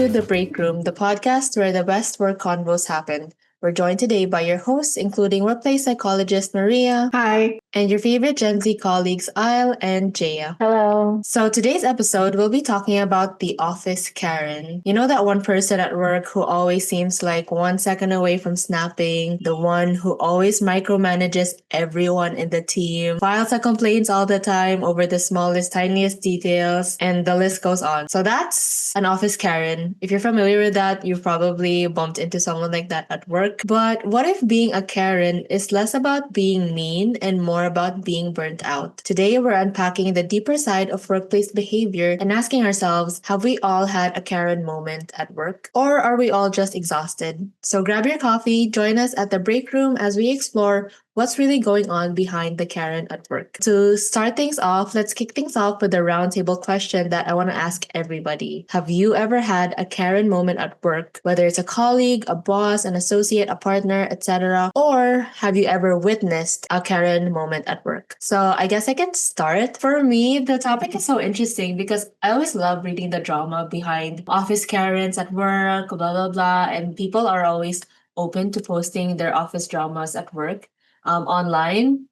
to The Break Room, the podcast where the best work convos happen. We're joined today by your hosts, including workplace psychologist Maria Hi. and your favorite Gen Z colleagues, Isle and Jaya. Hello. So today's episode, we'll be talking about the office Karen. You know that one person at work who always seems like 1 second away from snapping, the one who always micromanages everyone in the team, files a complaints all the time over the smallest, tiniest details, and the list goes on. So that's an office Karen. If you're familiar with that, you've probably bumped into someone like that at work. But what if being a Karen is less about being mean and more about being burnt out? Today, we're unpacking the deeper side of workplace behavior and asking ourselves, have we all had a Karen moment at work? Or are we all just exhausted? So grab your coffee, join us at the break room as we explore what's really going on behind the Karen at work. To start things off, let's kick things off with a roundtable question that I want to ask everybody. Have you ever had a Karen moment at work, whether it's a colleague, a boss, an associate, a partner, etc.? Or have you ever witnessed a Karen moment at work? So I guess I can start. For me, the topic is so interesting because I always love reading the drama behind office Karens at work, blah, blah, blah. And people are always open to posting their office dramas at work online.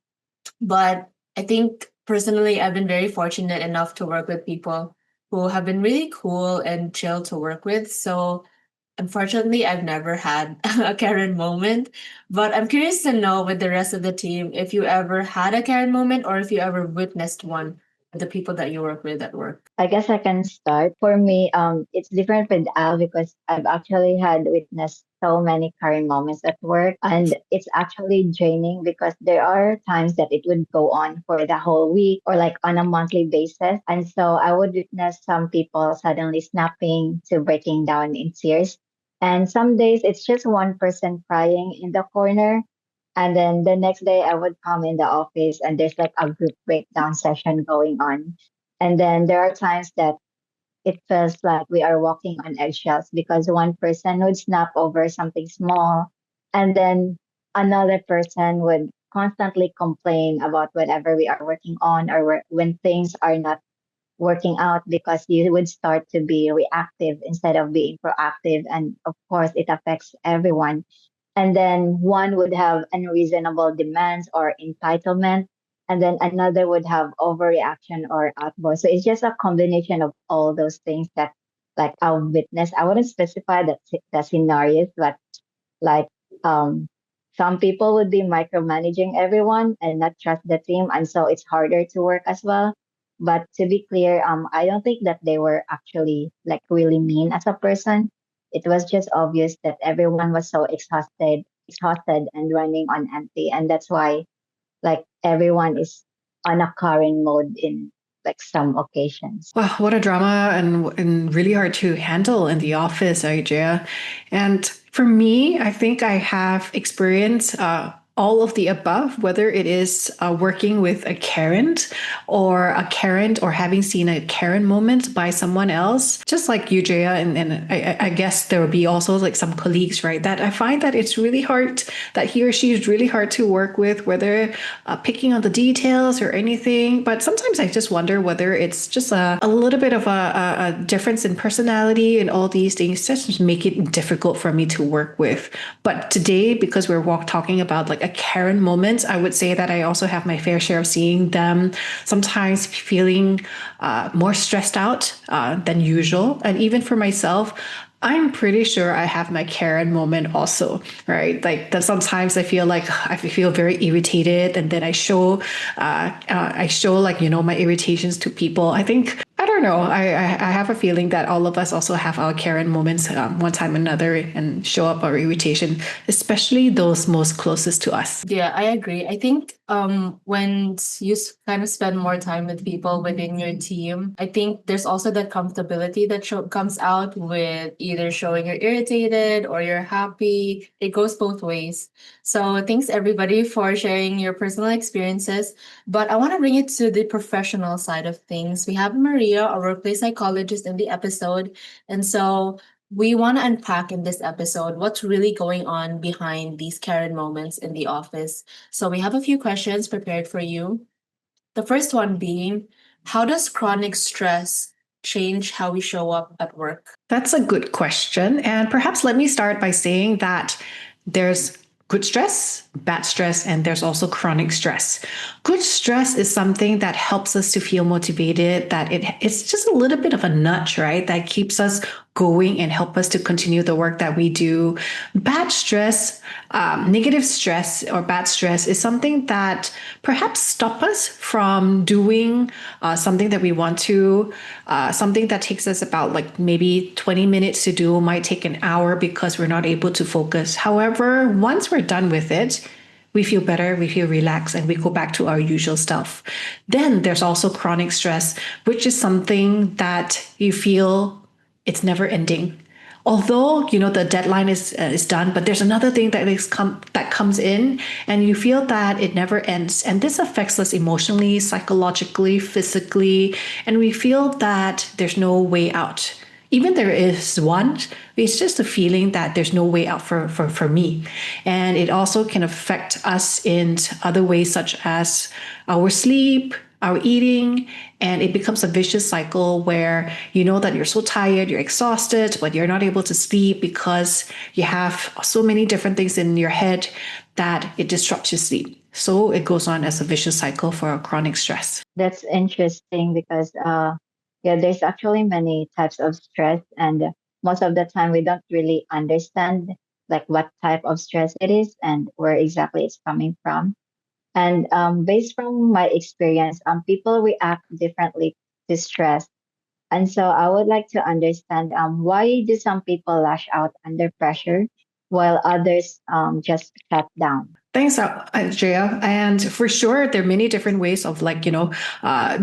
But I think personally, I've been very fortunate enough to work with people who have been really cool and chill to work with. So unfortunately, I've never had a Karen moment. But I'm curious to know with the rest of the team if you ever had a Karen moment or if you ever witnessed one with the people that you work with at work. I guess I can start. For me, it's different with Al because I've actually had witnessed so many current moments at work, and it's actually draining because there are times that it would go on for the whole week or like on a monthly basis, and so I would witness some people suddenly snapping to breaking down in tears, and some days it's just one person crying in the corner. And then the next day, I would come in the office and there's like a group breakdown session going on. And then there are times that it feels like we are walking on eggshells because one person would snap over something small, and then another person would constantly complain about whatever we are working on or when things are not working out because you would start to be reactive instead of being proactive. And of course, it affects everyone. And then one would have unreasonable demands or entitlement, and then another would have overreaction or outburst. So it's just a combination of all those things that, like, I'll witness. I wouldn't specify the scenarios, but like, um, some people would be micromanaging everyone and not trust the team, and so it's harder to work as well. But to be clear, I don't think that they were actually like really mean as a person. It was just obvious that everyone was so exhausted and running on empty, and that's why like everyone is on a current mode in like some occasions. Wow, what a drama and really hard to handle in the office, Jaya. And for me, I think I have experienced all of the above, whether it is working with a Karen or having seen a Karen moment by someone else, just like you, Jaya. And I guess there will be also like some colleagues, right? That I find that it's really hard, that he or she is really hard to work with, whether picking on the details or anything. But sometimes I just wonder whether it's just a little bit of a difference in personality and all these things just make it difficult for me to work with. But today, because we're talking about like a Karen moment, I would say that I also have my fair share of seeing them sometimes feeling more stressed out than usual. And even for myself, I'm pretty sure I have my Karen moment also, right? Like that sometimes I feel like I feel very irritated, and then I show like my irritations to people. I think I don't know. I have a feeling that all of us also have our Karen moments one time or another and show up our irritation, especially those most closest to us. Yeah, I agree. I think when you kind of spend more time with people within your team, I think there's also that comfortability that comes out with either showing you're irritated or you're happy. It goes both ways. So thanks everybody for sharing your personal experiences. But I want to bring it to the professional side of things. We have Maria, a workplace psychologist, in the episode. And so we want to unpack in this episode what's really going on behind these Karen moments in the office. So we have a few questions prepared for you. The first one being, how does chronic stress change how we show up at work? That's a good question. And perhaps let me start by saying that there's good stress, bad stress, and there's also chronic stress. Good stress is something that helps us to feel motivated, that it's just a little bit of a nudge, right? That keeps us going and help us to continue the work that we do. Bad stress, negative stress or bad stress is something that perhaps stop us from doing something that we want to, something that takes us about like maybe 20 minutes to do might take an hour because we're not able to focus. However, once we're done with it, we feel better, we feel relaxed, and we go back to our usual stuff. Then there's also chronic stress, which is something that you feel it's never ending. Although the deadline is done, but there's another thing that comes in, and you feel that it never ends. And this affects us emotionally, psychologically, physically, and we feel that there's no way out. Even there is one, it's just a feeling that there's no way out for me. And it also can affect us in other ways, such as our sleep, our eating, and it becomes a vicious cycle where you know that you're so tired, you're exhausted, but you're not able to sleep because you have so many different things in your head that it disrupts your sleep. So it goes on as a vicious cycle for chronic stress. That's interesting because yeah, there's actually many types of stress, and most of the time we don't really understand like what type of stress it is and where exactly it's coming from. And based from my experience, people react differently to stress. And so I would like to understand why do some people lash out under pressure while others just shut down? Thanks, Andrea. And for sure, there are many different ways of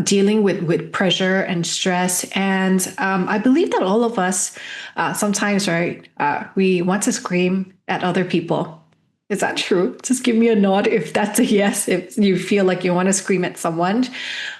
dealing with pressure and stress. And I believe that all of us sometimes, right, we want to scream at other people. Is that true? Just give me a nod if that's a yes, if you feel like you want to scream at someone.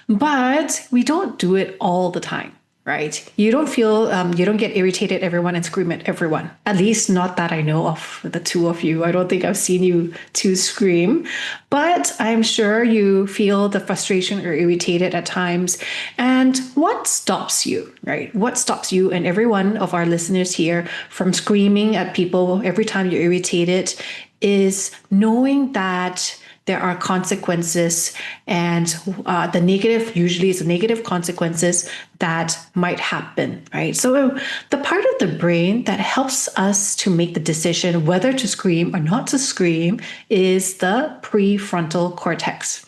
But we don't do it all the time, right? You don't feel, you don't get irritated at everyone and scream at everyone. At least not that I know of, the two of you. I don't think I've seen you two scream, but I'm sure you feel the frustration or irritated at times. And what stops you, right? What stops you and every one of our listeners here from screaming at people every time you're irritated is knowing that there are consequences, and the negative usually is the negative consequences that might happen, right? So the part of the brain that helps us to make the decision whether to scream or not to scream is the prefrontal cortex.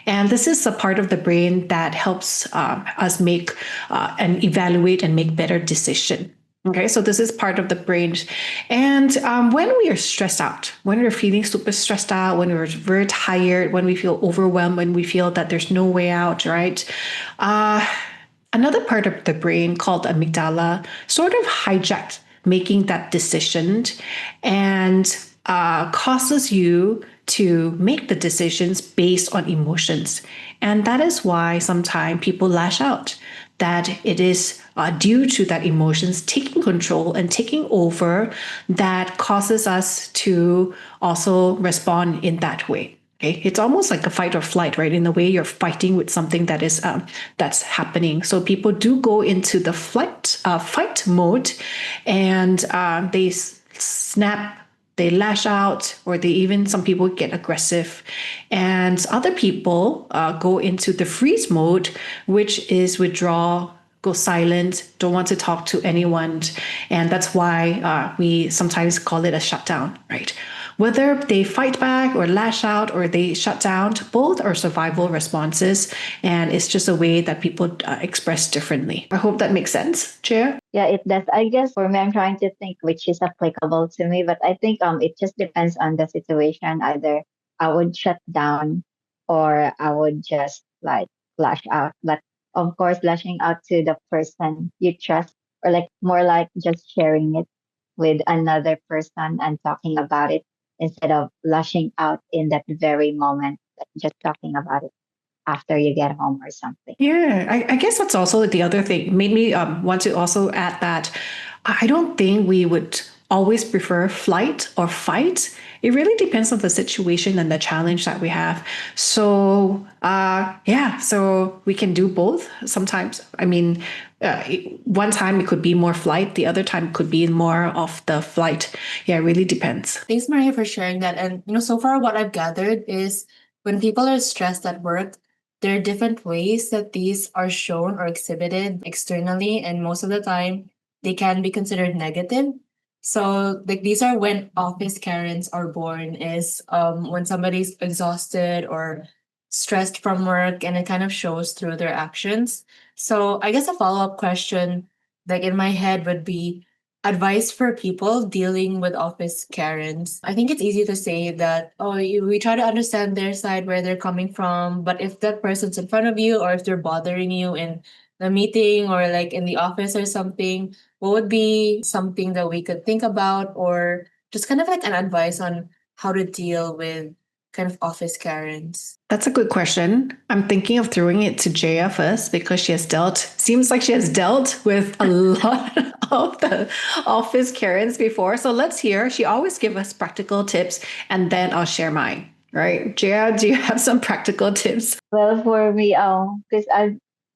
And this is a part of the brain that helps us make and evaluate and make better decision. Okay, so this is part of the brain. And when we are stressed out, when we're feeling super stressed out, when we're very tired, when we feel overwhelmed, when we feel that there's no way out, right? Another part of the brain called the amygdala sort of hijacked making that decision and causes you to make the decisions based on emotions. And that is why sometimes people lash out, that it is due to that emotions taking control and taking over that causes us to also respond in that way. Okay, it's almost like a fight or flight, right? In the way you're fighting with something that is that's happening. So people do go into the fight mode, and they snap, they lash out, or some people get aggressive. And other people go into the freeze mode, which is withdraw, go silent, don't want to talk to anyone. And that's why we sometimes call it a shutdown, right? Whether they fight back or lash out or they shut down, both are survival responses. And it's just a way that people express differently. I hope that makes sense, Chair. Yeah, it does. I guess for me, I'm trying to think which is applicable to me, but I think it just depends on the situation. Either I would shut down or I would just like lash out. But of course, lashing out to the person you trust, or like more like just sharing it with another person and talking about it instead of lashing out in that very moment, like just talking about it after you get home or something. Yeah, I guess that's also the other thing. Made me want to also add that I don't think we would always prefer flight or fight. It really depends on the situation and the challenge that we have. So, so we can do both sometimes. I mean, one time it could be more flight, the other time could be more of the flight. Yeah, it really depends. Thanks, Maria, for sharing that. And so far what I've gathered is when people are stressed at work, there are different ways that these are shown or exhibited externally, and most of the time they can be considered negative. So like these are when office Karens are born is when somebody's exhausted or stressed from work and it kind of shows through their actions. So I guess a follow-up question like in my head would be advice for people dealing with office Karens. I think it's easy to say that, we try to understand their side, where they're coming from. But if that person's in front of you or if they're bothering you in the meeting or like in the office or something, what would be something that we could think about or just kind of like an advice on how to deal with kind of office Karens? That's a good question. I'm thinking of throwing it to Jaya first because seems like she has dealt with a lot of the office Karens before. So let's hear. She always gives us practical tips and then I'll share mine. Right? Jaya, do you have some practical tips? Well, for me, because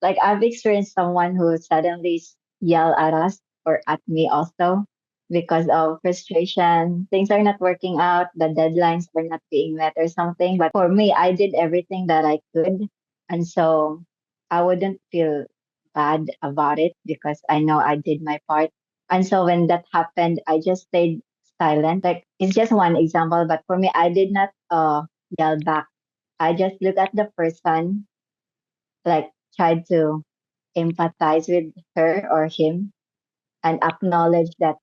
I've experienced someone who suddenly yell at us or at me also because of frustration. Things are not working out, the deadlines are not being met or something. But for me, I did everything that I could, and so I wouldn't feel bad about it because I know I did my part. And so when that happened, I just stayed silent. Like it's just one example, but for me, I did not yell back. I just look at the person, like tried to empathize with her or him and acknowledge that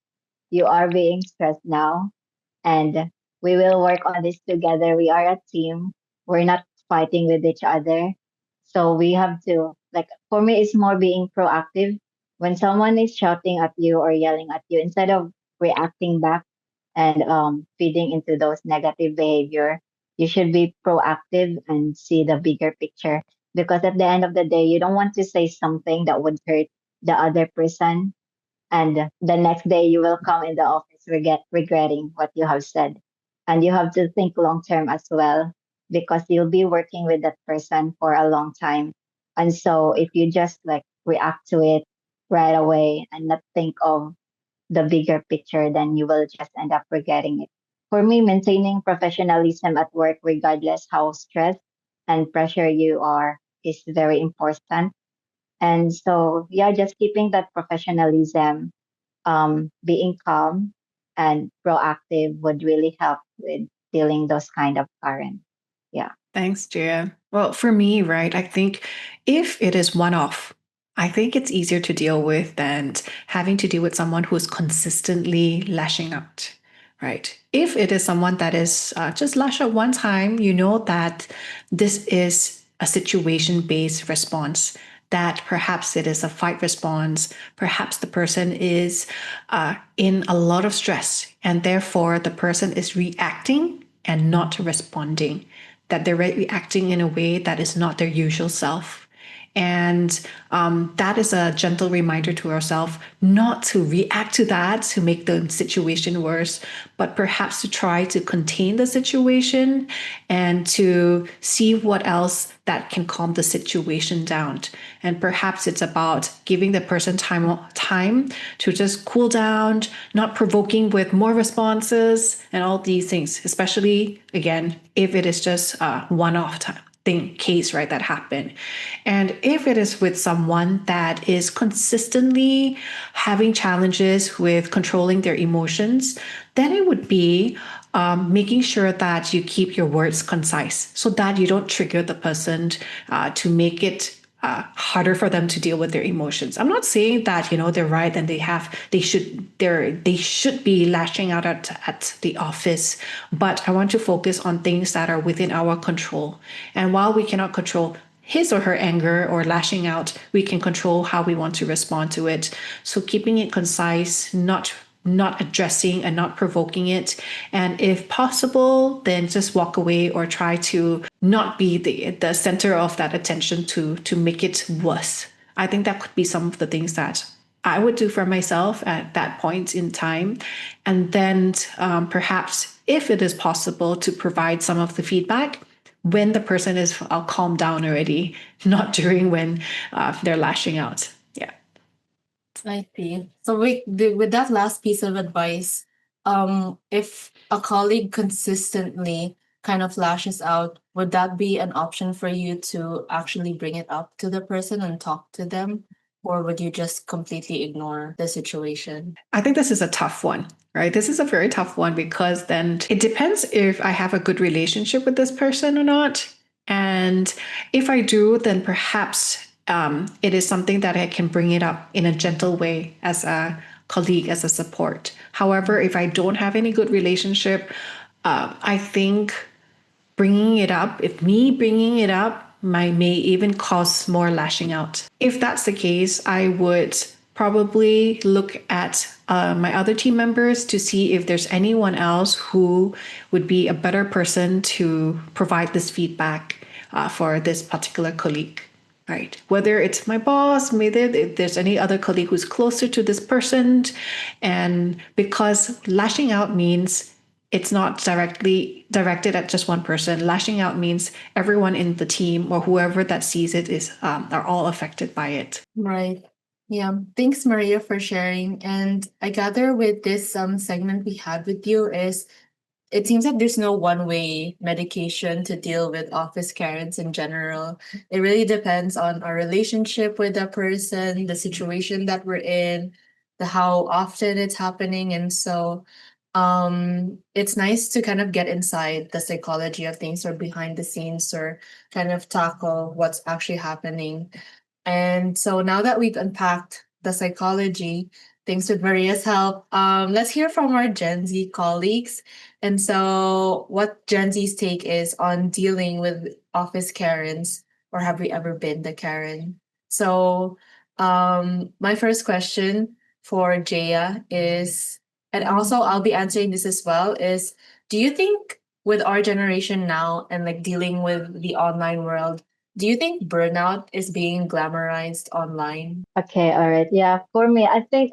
you are being stressed now and we will work on this together. We are a team. We're not fighting with each other. So we have to, like, for me, it's more being proactive. When someone is shouting at you or yelling at you, instead of reacting back and feeding into those negative behavior, you should be proactive and see the bigger picture. Because at the end of the day, you don't want to say something that would hurt the other person, and the next day you will come in the office regretting what you have said. And you have to think long term as well because you'll be working with that person for a long time. And so if you just like react to it right away and not think of the bigger picture, then you will just end up regretting it. For me, maintaining professionalism at work, regardless how stressed and pressure you are, is very important. And so, yeah, just keeping that professionalism, being calm and proactive would really help with dealing those kind of currents. Yeah. Thanks, Jaya. Well, for me, right, I think if it is one off, I think it's easier to deal with than having to deal with someone who's consistently lashing out, right? If it is someone that is just lash out one time, you know that this is a situation based response, that perhaps it is a fight response, perhaps the person is in a lot of stress, and therefore the person is reacting and not responding, that they're reacting in a way that is not their usual self. And that is a gentle reminder to ourselves not to react to that to make the situation worse, but perhaps to try to contain the situation and to see what else that can calm the situation down. And perhaps it's about giving the person time to just cool down, not provoking with more responses and all these things, especially, again, if it is just a one-off time case, right, that happened. And if it is with someone that is consistently having challenges with controlling their emotions, then it would be making sure that you keep your words concise so that you don't trigger the person to make it harder for them to deal with their emotions. I'm not saying that they're right and they should be lashing out at the office, but I want to focus on things that are within our control. And while we cannot control his or her anger or lashing out, we can control how we want to respond to it. So keeping it concise, not addressing and not provoking it. And if possible, then just walk away or try to not be the center of that attention to make it worse. I think that could be some of the things that I would do for myself at that point in time. And then perhaps, if it is possible, to provide some of the feedback when the person is calmed down already, not during when they're lashing out. Yeah. I see. So with that last piece of advice, if a colleague consistently kind of lashes out, would that be an option for you to actually bring it up to the person and talk to them? Or would you just completely ignore the situation? I think this is a tough one, right? This is a very tough one because then it depends if I have a good relationship with this person or not. And if I do, then perhaps it is something that I can bring it up in a gentle way as a colleague, as a support. However, if I don't have any good relationship, I think bringing it up, if me bringing it up, may even cause more lashing out. If that's the case, I would probably look at my other team members to see if there's anyone else who would be a better person to provide this feedback for this particular colleague. Right. Whether it's my boss, maybe if there's any other colleague who's closer to this person. And because lashing out means it's not directly directed at just one person. Lashing out means everyone in the team or whoever that sees it is are all affected by it. Right. Yeah. Thanks, Maria, for sharing. And I gather with this segment we had with you is it seems like there's no one way medication to deal with office Karens in general. It really depends on our relationship with the person, the situation that we're in, the how often it's happening. And so it's nice to kind of get inside the psychology of things or behind the scenes or kind of tackle what's actually happening. And so now that we've unpacked the psychology, thanks with Maria's help, let's hear from our Gen Z colleagues. And so, what Gen Z's take is on dealing with office Karens, or have we ever been the Karen? So, my first question for Jaya is, and also I'll be answering this as well, is do you think with our generation now and like dealing with the online world, do you think burnout is being glamorized online? Okay, all right. Yeah, for me, I think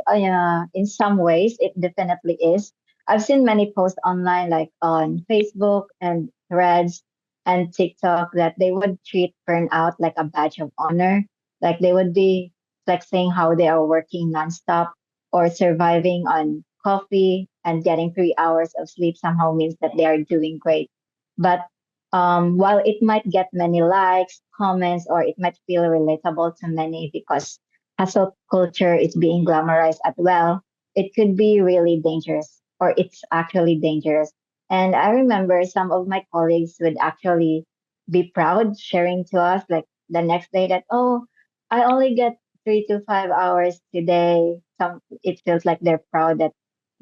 in some ways it definitely is. I've seen many posts online, like on Facebook and Threads and TikTok, that they would treat burnout like a badge of honor. Like they would be flexing how they are working nonstop or surviving on coffee and getting 3 hours of sleep somehow means that they are doing great. But while it might get many likes, comments, or it might feel relatable to many because hustle culture is being glamorized as well, it could be really dangerous, or it's actually dangerous. And I remember some of my colleagues would actually be proud sharing to us like the next day that, oh, I only get 3 to 5 hours today. Some it feels like they're proud that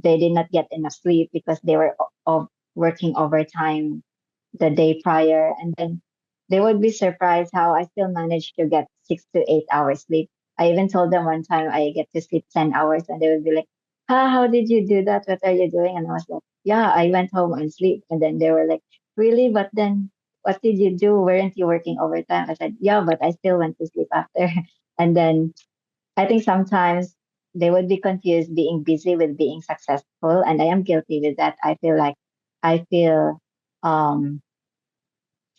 they did not get enough sleep because they were working overtime the day prior. And then they would be surprised how I still managed to get 6 to 8 hours sleep. I even told them one time I get to sleep 10 hours and they would be like, how did you do that? What are you doing? And I was like, yeah, I went home and sleep. And then they were like, really? But then what did you do? Weren't you working overtime? I said, yeah, but I still went to sleep after. And then I think sometimes they would be confused being busy with being successful. And I am guilty with that. I feel um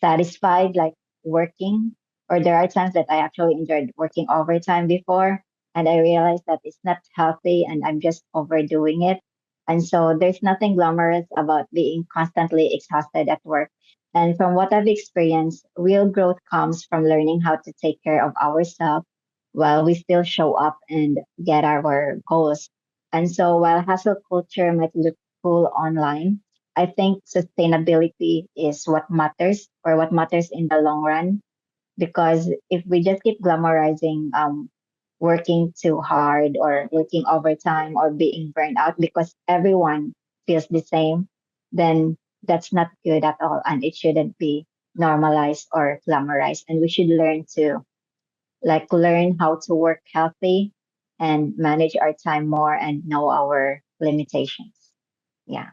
satisfied like working, or there are times that I actually enjoyed working overtime before and I realized that it's not healthy and I'm just overdoing it. And so there's nothing glamorous about being constantly exhausted at work. And from what I've experienced, real growth comes from learning how to take care of ourselves while we still show up and get our goals. And so while hustle culture might look cool online, I think sustainability is what matters, or what matters in the long run. Because if we just keep glamorizing working too hard or working overtime or being burned out because everyone feels the same, then that's not good at all. And it shouldn't be normalized or glamorized. And we should learn to learn how to work healthy and manage our time more and know our limitations. Yeah.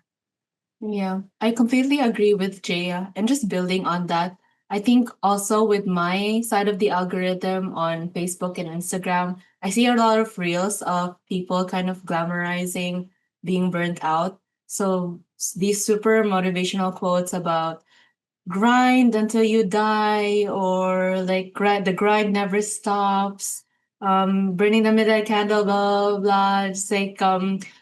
Yeah, I completely agree with Jaya. And just building on that, I think also with my side of the algorithm on Facebook and Instagram, I see a lot of reels of people kind of glamorizing being burnt out. So these super motivational quotes about grind until you die, or like the grind never stops, burning the midnight candle, blah blah blah. It's like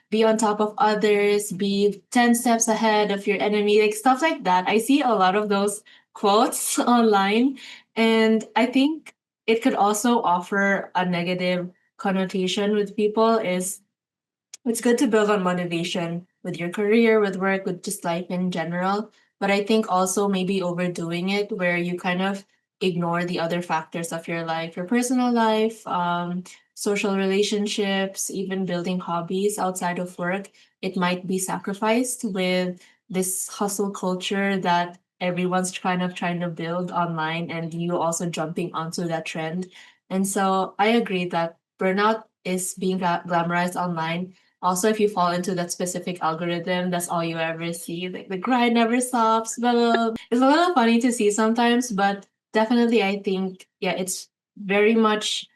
be on top of others, be 10 steps ahead of your enemy, like stuff like that. I see a lot of those quotes online, and I think it could also offer a negative connotation with people. Is it's good to build on motivation with your career, with work, with just life in general. But I think also maybe overdoing it where you kind of ignore the other factors of your life, your personal life, social relationships, even building hobbies outside of work. It might be sacrificed with this hustle culture that everyone's kind of trying to build online, and you also jumping onto that trend. And so I agree that burnout is being glamorized online. Also, if you fall into that specific algorithm, that's all you ever see. Like the grind never stops, blah, blah, blah. It's a little funny to see sometimes, but definitely I think, yeah, it's very much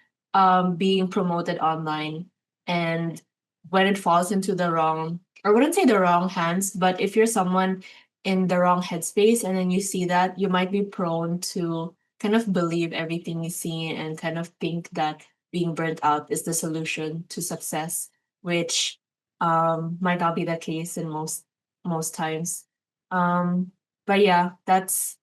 being promoted online. And when it falls into the wrong, I wouldn't say the wrong hands, but if you're someone in the wrong headspace and then you see that, you might be prone to kind of believe everything you see and kind of think that being burnt out is the solution to success, which might not be the case in most times. Um, but yeah, that's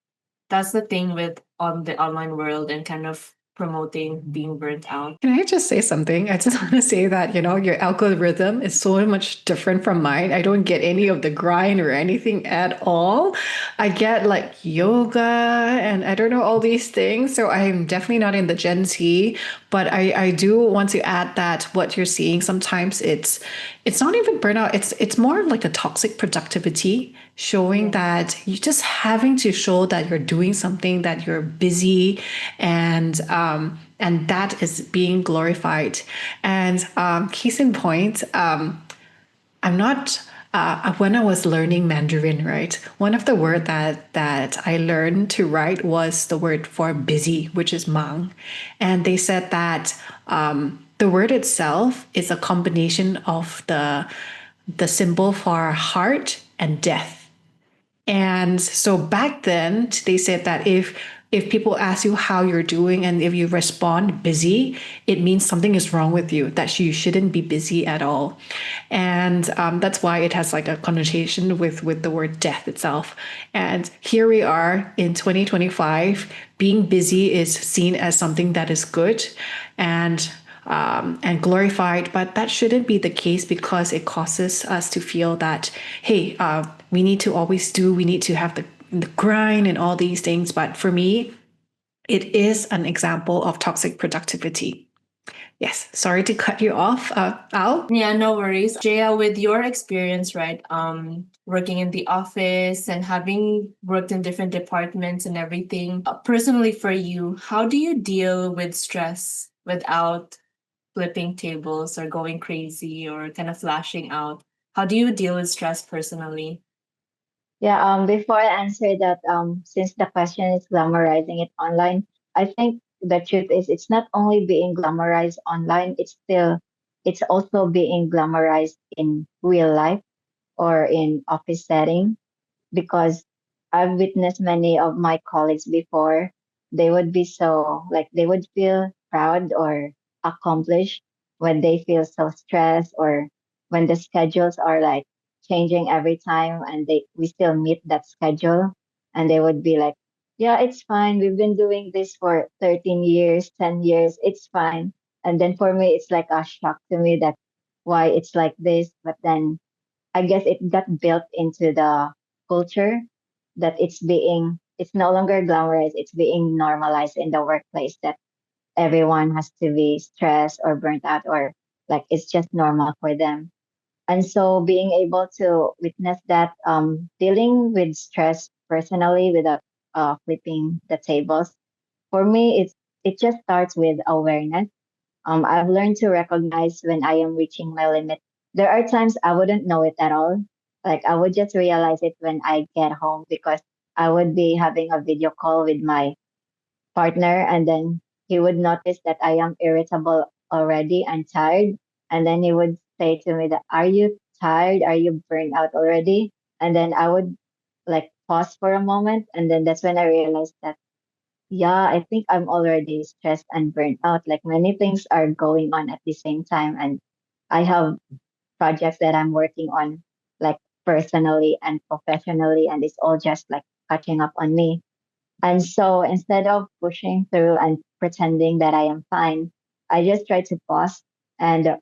the thing with on the online world and kind of promoting being burnt out. Can I just say something? I just want to say that, your algorithm is so much different from mine. I don't get any of the grind or anything at all. I get like yoga and I don't know all these things. So I'm definitely not in the Gen Z, but I do want to add that what you're seeing sometimes it's not even burnout. It's more like a toxic productivity, showing that you're just having to show that you're doing something, that you're busy, and that is being glorified. And case in point, I'm not. When I was learning Mandarin, right, one of the word that I learned to write was the word for busy, which is mang, and they said that the word itself is a combination of the symbol for heart and death. And so back then, they said that if people ask you how you're doing and if you respond busy, it means something is wrong with you, that you shouldn't be busy at all. And that's why it has like a connotation with the word death itself. And here we are in 2025, being busy is seen as something that is good and glorified, but that shouldn't be the case because it causes us to feel that, hey, we need to always do, we need to have the grind and all these things. But for me, it is an example of toxic productivity. Yes, sorry to cut you off, Al. Yeah, no worries. Jaya, with your experience, right, working in the office and having worked in different departments and everything, personally for you, how do you deal with stress without flipping tables or going crazy or kind of flashing out? How do you deal with stress personally? Yeah, before I answer that, since the question is glamorizing it online, I think the truth is it's not only being glamorized online, it's also being glamorized in real life or in office setting, because I've witnessed many of my colleagues before. They would be so like they would feel proud or accomplished when they feel so stressed, or when the schedules are like changing every time and they we still meet that schedule, and they would be like, yeah, it's fine. We've been doing this for 13 years, 10 years. It's fine. And then for me, it's like a shock to me that why it's like this. But then I guess it got built into the culture that it's no longer glamorized, it's being normalized in the workplace that everyone has to be stressed or burnt out, or like it's just normal for them. And so being able to witness that, dealing with stress personally without flipping the tables, for me it just starts with awareness. I've learned to recognize when I am reaching my limit. There are times I wouldn't know it at all. Like I would just realize it when I get home because I would be having a video call with my partner, and then he would notice that I am irritable already and tired. And then he would say to me that, are you tired? Are you burned out already? And then I would like pause for a moment. And then that's when I realized that, yeah, I think I'm already stressed and burnt out. Like many things are going on at the same time. And I have projects that I'm working on, like personally and professionally. And it's all just like catching up on me. And so instead of pushing through and pretending that I am fine, I just try to pause. And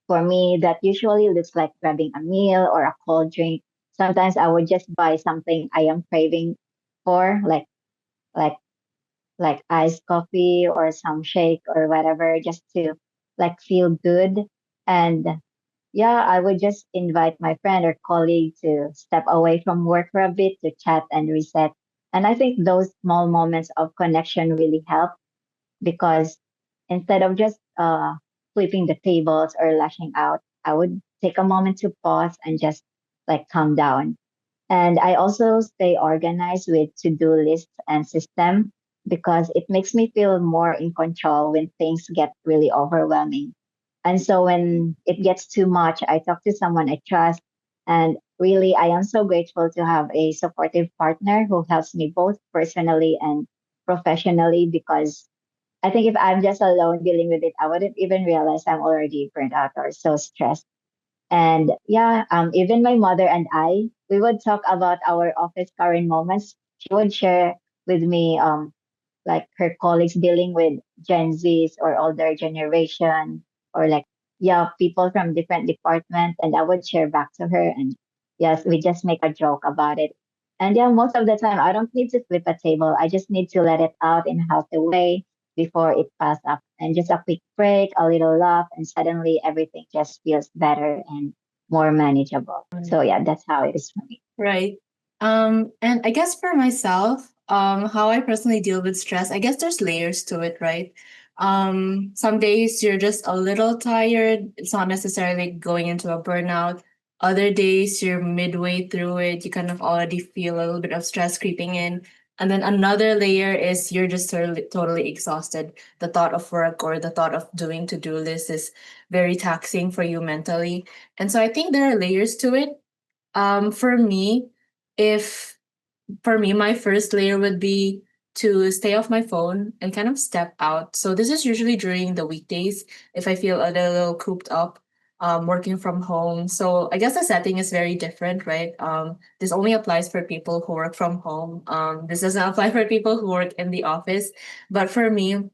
for me, that usually looks like grabbing a meal or a cold drink. Sometimes I would just buy something I am craving for, like like iced coffee or some shake or whatever, just to like feel good. And yeah, I would just invite my friend or colleague to step away from work for a bit to chat and reset. And I think those small moments of connection really help because instead of just flipping the tables or lashing out, I would take a moment to pause and just like calm down. And I also stay organized with to-do lists and system because it makes me feel more in control when things get really overwhelming. And so when it gets too much, I talk to someone I trust. And really, I am so grateful to have a supportive partner who helps me both personally and professionally because I think if I'm just alone dealing with it, I wouldn't even realize I'm already burnt out or so stressed. And yeah, even my mother and I, we would talk about our office current moments. She would share with me like her colleagues dealing with Gen Zs or older generation or like yeah, people from different departments and I would share back to her and yes, we just make a joke about it. And yeah, most of the time I don't need to flip a table. I just need to let it out in a healthy way before it passes up. And just a quick break, a little laugh, and suddenly everything just feels better and more manageable. So yeah, that's how it is for me. Right. And I guess for myself, how I personally deal with stress, I guess there's layers to it, right? Some days you're just a little tired. It's not necessarily going into a burnout. Other days you're midway through it, you kind of already feel a little bit of stress creeping in. And then another layer is you're just totally exhausted. The thought of work or the thought of doing to-do lists is very taxing for you mentally. And so I think there are layers to it. For me, if for me, my first layer would be to stay off my phone and kind of step out. So this is usually during the weekdays if I feel a little cooped up, working from home. So I guess the setting is very different, right? This only applies for people who work from home. This doesn't apply for people who work in the office. But for me,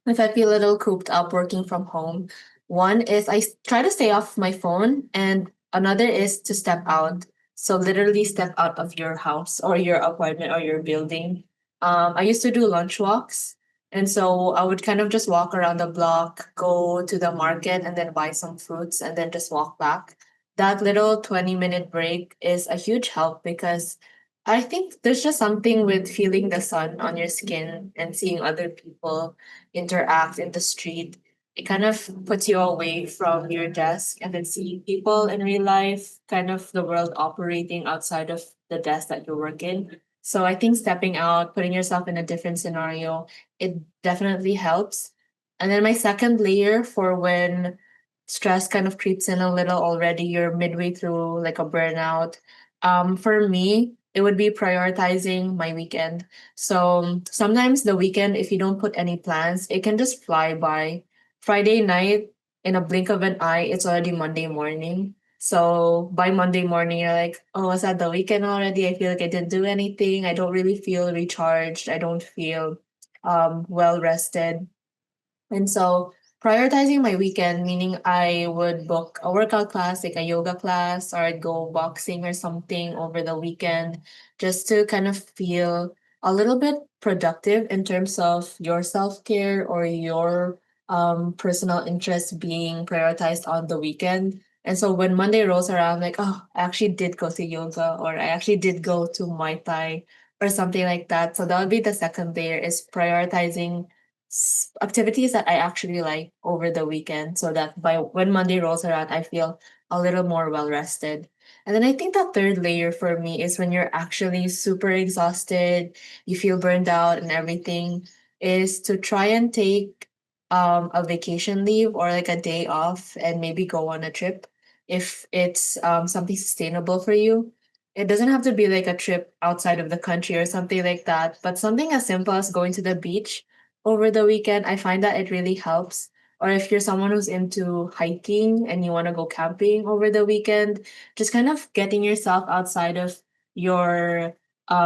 if I feel a little cooped up working from home, one is try to stay off my phone, and another is to step out. So literally step out of your house or your apartment or your building. I used to do lunch walks, and so I would kind of just walk around the block, go to the market, and then buy some fruits, and then just walk back. That little 20-minute break is a huge help because I think there's just something with feeling the sun on your skin and seeing other people interact in the street. It kind of puts you away from your desk and then seeing people in real life, kind of the world operating outside of the desk that you work in. So I think stepping out, putting yourself in a different scenario, it definitely helps. And then my second layer for when stress kind of creeps in a little already, you're midway through like a burnout. For me, it would be prioritizing my weekend. So sometimes the weekend, if you don't put any plans, it can just fly by. Friday night, in a blink of an eye, it's already Monday morning. So by Monday morning, you're like, oh, is that the weekend already? I feel like I didn't do anything. I don't really feel recharged. I don't feel well rested. And so prioritizing my weekend, meaning I would book a workout class, like a yoga class, or I'd go boxing or something over the weekend just to kind of feel a little bit productive in terms of your self-care or your personal interests being prioritized on the weekend. And so when Monday rolls around, like, oh, I actually did go to yoga or I actually did go to Muay Thai or something like that. So that would be the second layer is prioritizing activities that I actually like over the weekend so that by when Monday rolls around, I feel a little more well rested. And then I think the third layer for me is when you're actually super exhausted, you feel burned out and everything, is to try and take a vacation leave or like a day off and maybe go on a trip if it's something sustainable for you. It doesn't have to be like a trip outside of the country or something like that, but something as simple as going to the beach over the weekend, I find that it really helps. Or if you're someone who's into hiking and you want to go camping over the weekend, just kind of getting yourself outside of your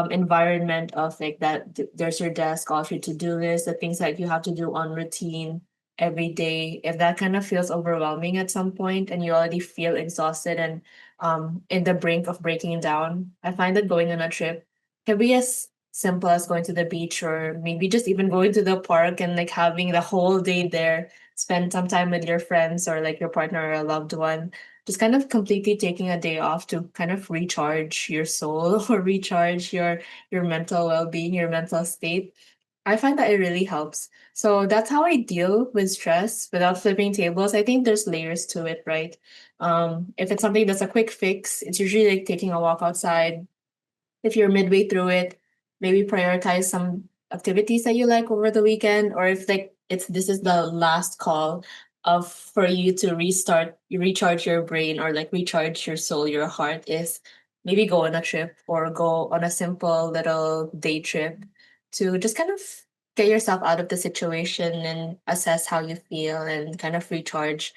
environment of like that there's your desk, all of your to-do list, the things that you have to do on routine every day. If that kind of feels overwhelming at some point and you already feel exhausted and in the brink of breaking down, I find that going on a trip can be as simple as going to the beach or maybe just even going to the park and like having the whole day there, spend some time with your friends or like your partner or a loved one, just kind of completely taking a day off to kind of recharge your soul or recharge your mental well-being, your mental state. I find that it really helps. So that's how I deal with stress without flipping tables. I think there's layers to it, right? If it's something that's a quick fix, it's usually like taking a walk outside. If you're midway through it, maybe prioritize some activities that you like over the weekend, or if like it's this is the last call of for you to restart, you recharge your brain or like recharge your soul, your heart is maybe go on a trip or go on a simple little day trip to just kind of get yourself out of the situation and assess how you feel and kind of recharge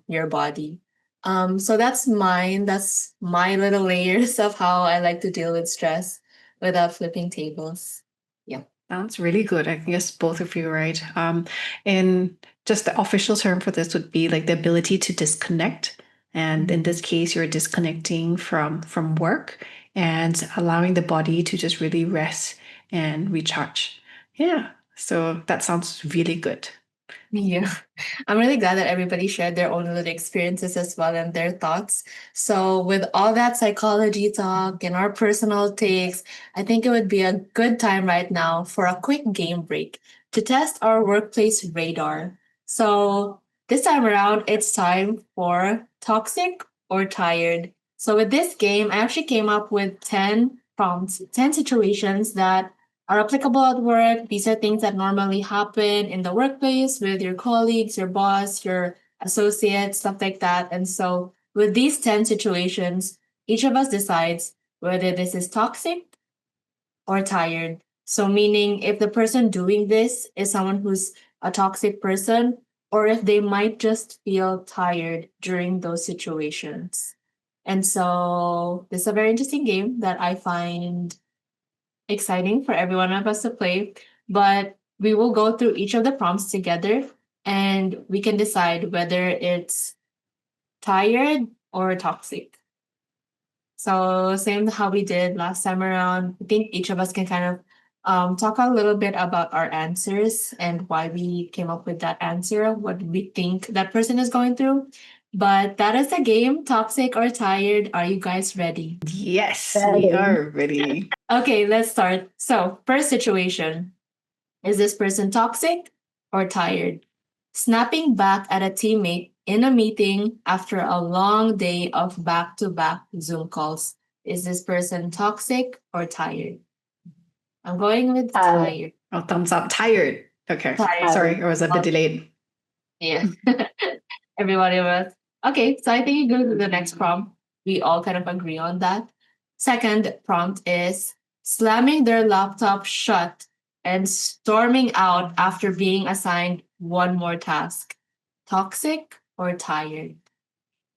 your body. So that's mine. That's my little layers of how I like to deal with stress without flipping tables. Yeah. Sounds really good. I guess both of you, right? And just the official term for this would be like the ability to disconnect. And in this case, you're disconnecting from work and allowing the body to just really rest and recharge. Yeah. So that sounds really good. Yeah. I'm really glad that everybody shared their own little experiences as well and their thoughts. So, with all that psychology talk and our personal takes, I think it would be a good time right now for a quick game break to test our workplace radar. So, this time around, it's time for toxic or tired. So, with this game, I actually came up with 10 prompts, 10 situations that are applicable at work. These are things that normally happen in the workplace with your colleagues, your boss, your associates, stuff like that. And so, with these 10 situations, each of us decides whether this is toxic or tired. So, meaning if the person doing this is someone who's a toxic person, or if they might just feel tired during those situations. And so, this is a very interesting game that I find exciting for every one of us to play, but we will go through each of the prompts together and we can decide whether it's tired or toxic. So, same how we did last time around, I think each of us can kind of talk a little bit about our answers and why we came up with that answer, what we think that person is going through. But that is the game, toxic or tired. Are you guys ready? Yes, we Ready. are ready. Okay, let's start. So, first situation. Is this person toxic or tired? Snapping back at a teammate in a meeting after a long day of back to back Zoom calls. Is this person toxic or tired? I'm going with Uh, tired. Oh, thumbs up. Tired. Okay. Tired. Sorry, I was a bit delayed. Yeah. Everybody was. Okay, so I think you go to the next prompt. We all kind of agree on that. Second prompt is slamming their laptop shut and storming out after being assigned one more task. Toxic or tired?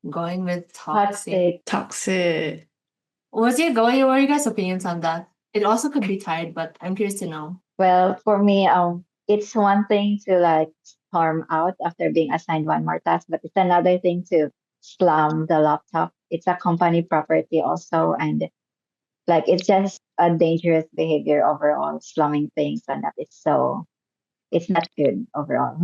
Going with toxic. toxic. Toxic. What's your going? What are your guys' opinions on that? It also could be tired, but I'm curious to know. Well, for me, it's one thing to like storm out after being assigned one more task, but it's another thing to slam the laptop. It's a company property also, and like it's just a dangerous behavior overall, slamming things and that is so it's not good overall.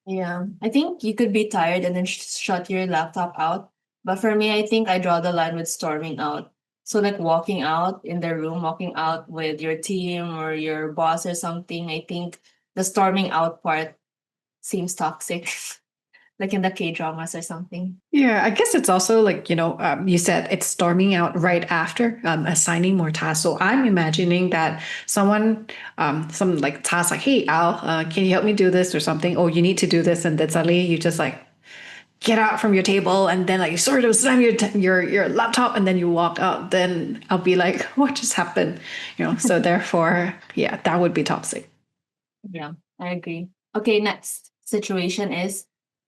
Yeah, I think you could be tired and then shut your laptop out. But for me, I think I draw the line with storming out. So, like walking out in the room, walking out with your team or your boss or something, I think the storming out part seems toxic. like in the K dramas or something. Yeah, I guess it's also like, you said it's storming out right after assigning more tasks. So I'm imagining that some like task like, hey, Al, can you help me do this or something? Oh, you need to do this. And then suddenly you just like get out from your table and then like you sort of slam your laptop and then you walk out. Then I'll be like, what just happened? So therefore, yeah, that would be toxic. Yeah, I agree. Okay, next situation is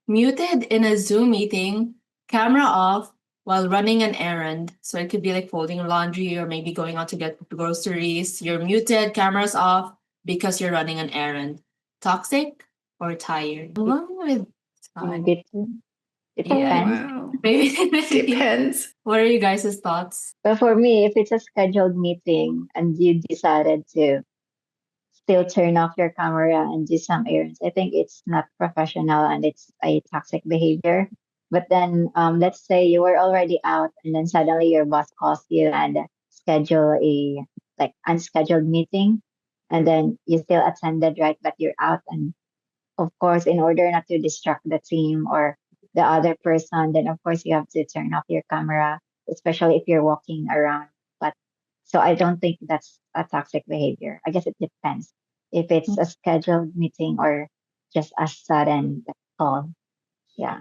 muted in a Zoom meeting, camera off while running an errand. So it could be like folding laundry or maybe going out to get groceries. You're muted, cameras off because you're running an errand. Toxic or tired? I'm going with In tired. between. It Yeah, depends. Wow. maybe. Depends. What are you guys' thoughts? But for me, if it's a scheduled meeting and you decided to still turn off your camera and do some errands, I think it's not professional and it's a toxic behavior. But then, let's say you were already out and then suddenly your boss calls you and schedule a like unscheduled meeting, and then you still attended, right? But you're out, and of course, in order not to distract the team or the other person, then of course you have to turn off your camera, especially if you're walking around. But so I don't think that's a toxic behavior. I guess it depends if it's a scheduled meeting or just a sudden call. Yeah.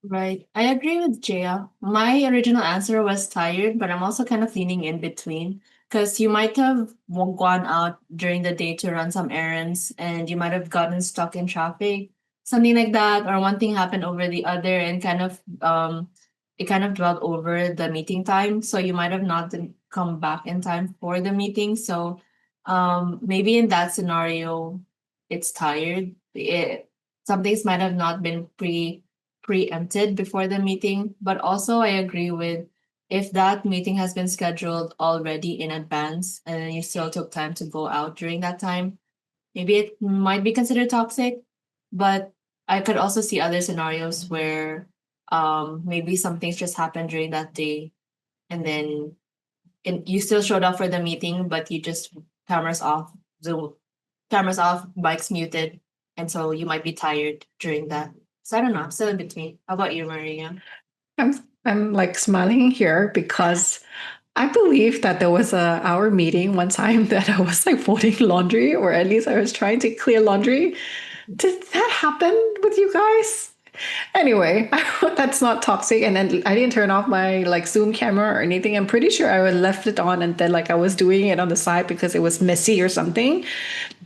Right. I agree with Jaya. My original answer was tired, but I'm also kind of leaning in between because you might have gone out during the day to run some errands and you might have gotten stuck in traffic, something like that, or one thing happened over the other and it kind of dwelled over the meeting time. So you might have not come back in time for the meeting. So maybe in that scenario, it's tired. Some things might have not been preempted before the meeting, but also I agree with if that meeting has been scheduled already in advance and you still took time to go out during that time, maybe it might be considered toxic. But I could also see other scenarios where maybe some things just happened during that day and then you still showed up for the meeting, but you just cameras off, Zoom cameras off, mics muted, and so you might be tired during that. So I don't know. I'm still in between. How about you, Maria? I'm like smiling here because I believe that there was our meeting one time that I was like folding laundry, or at least I was trying to clear laundry. Did that happen with you guys? Anyway, that's not toxic. And then I didn't turn off my like Zoom camera or anything. I'm pretty sure I would left it on and then like I was doing it on the side because it was messy or something.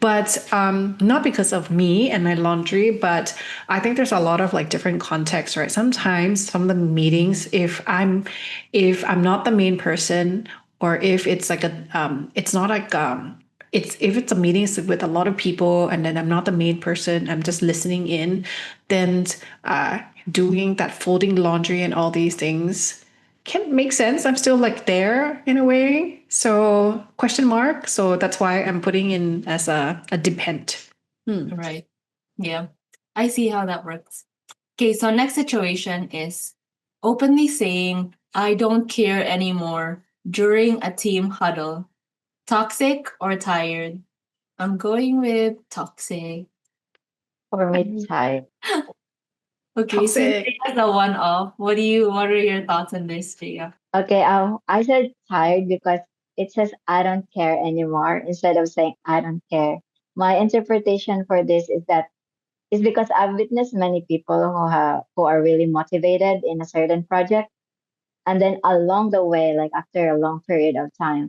But not because of me and my laundry, but I think there's a lot of like different contexts, right? Sometimes some of the meetings, if I'm not the main person, or if it's like it's not like it's if it's a meeting with a lot of people and then I'm not the main person, I'm just listening in, then doing that folding laundry and all these things can make sense. I'm still like there in a way. So question mark. So that's why I'm putting in as a depend. Right. Yeah. I see how that works. Okay, so next situation is openly saying, I don't care anymore during a team huddle. Toxic or tired? I'm going with toxic. For me, tired. Okay, since Toxic. Jaya has a one off, what are your thoughts on this, Jaya? Okay, I said tired because it says I don't care anymore instead of saying I don't care. My interpretation for this is that it's because I've witnessed many people who are really motivated in a certain project, and then along the way, like after a long period of time,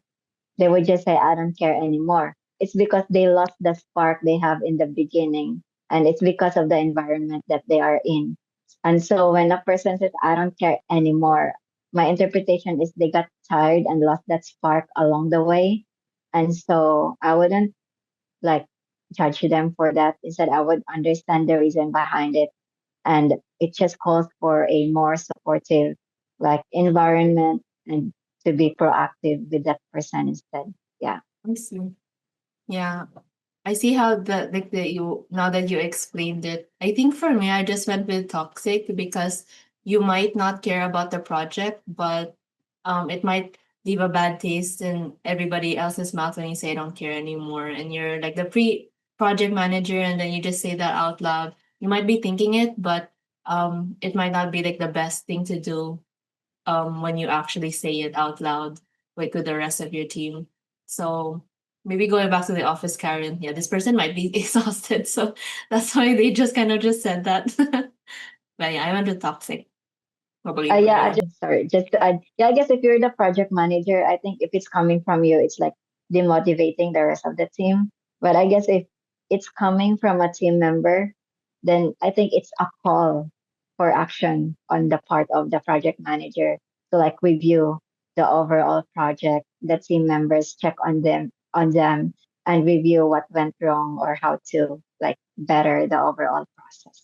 they would just say I don't care anymore. It's because they lost the spark they have in the beginning, and it's because of the environment that they are in. And so when a person says I don't care anymore, my interpretation is they got tired and lost that spark along the way. And so I wouldn't like judge them for that. Instead, I would understand the reason behind it. And it just calls for a more supportive like environment and to be proactive with that person instead. Yeah. I see. Yeah, I see how you now that you explained it. I think for me, I just went with toxic because you might not care about the project, but it might leave a bad taste in everybody else's mouth when you say I don't care anymore, and you're like the project manager, and then you just say that out loud. You might be thinking it, but it might not be like the best thing to do when you actually say it out loud with the rest of your team. So maybe going back to the office, Karen, yeah, this person might be exhausted. So that's why they just kind of just said that. But yeah, I went with toxic. What about you, Yeah, Maria? sorry, just to add, yeah, I guess if you're the project manager, I think if it's coming from you, it's like demotivating the rest of the team. But I guess if it's coming from a team member, then I think it's a call for action on the part of the project manager to like review the overall project, the team members check on them and review what went wrong or how to like better the overall process.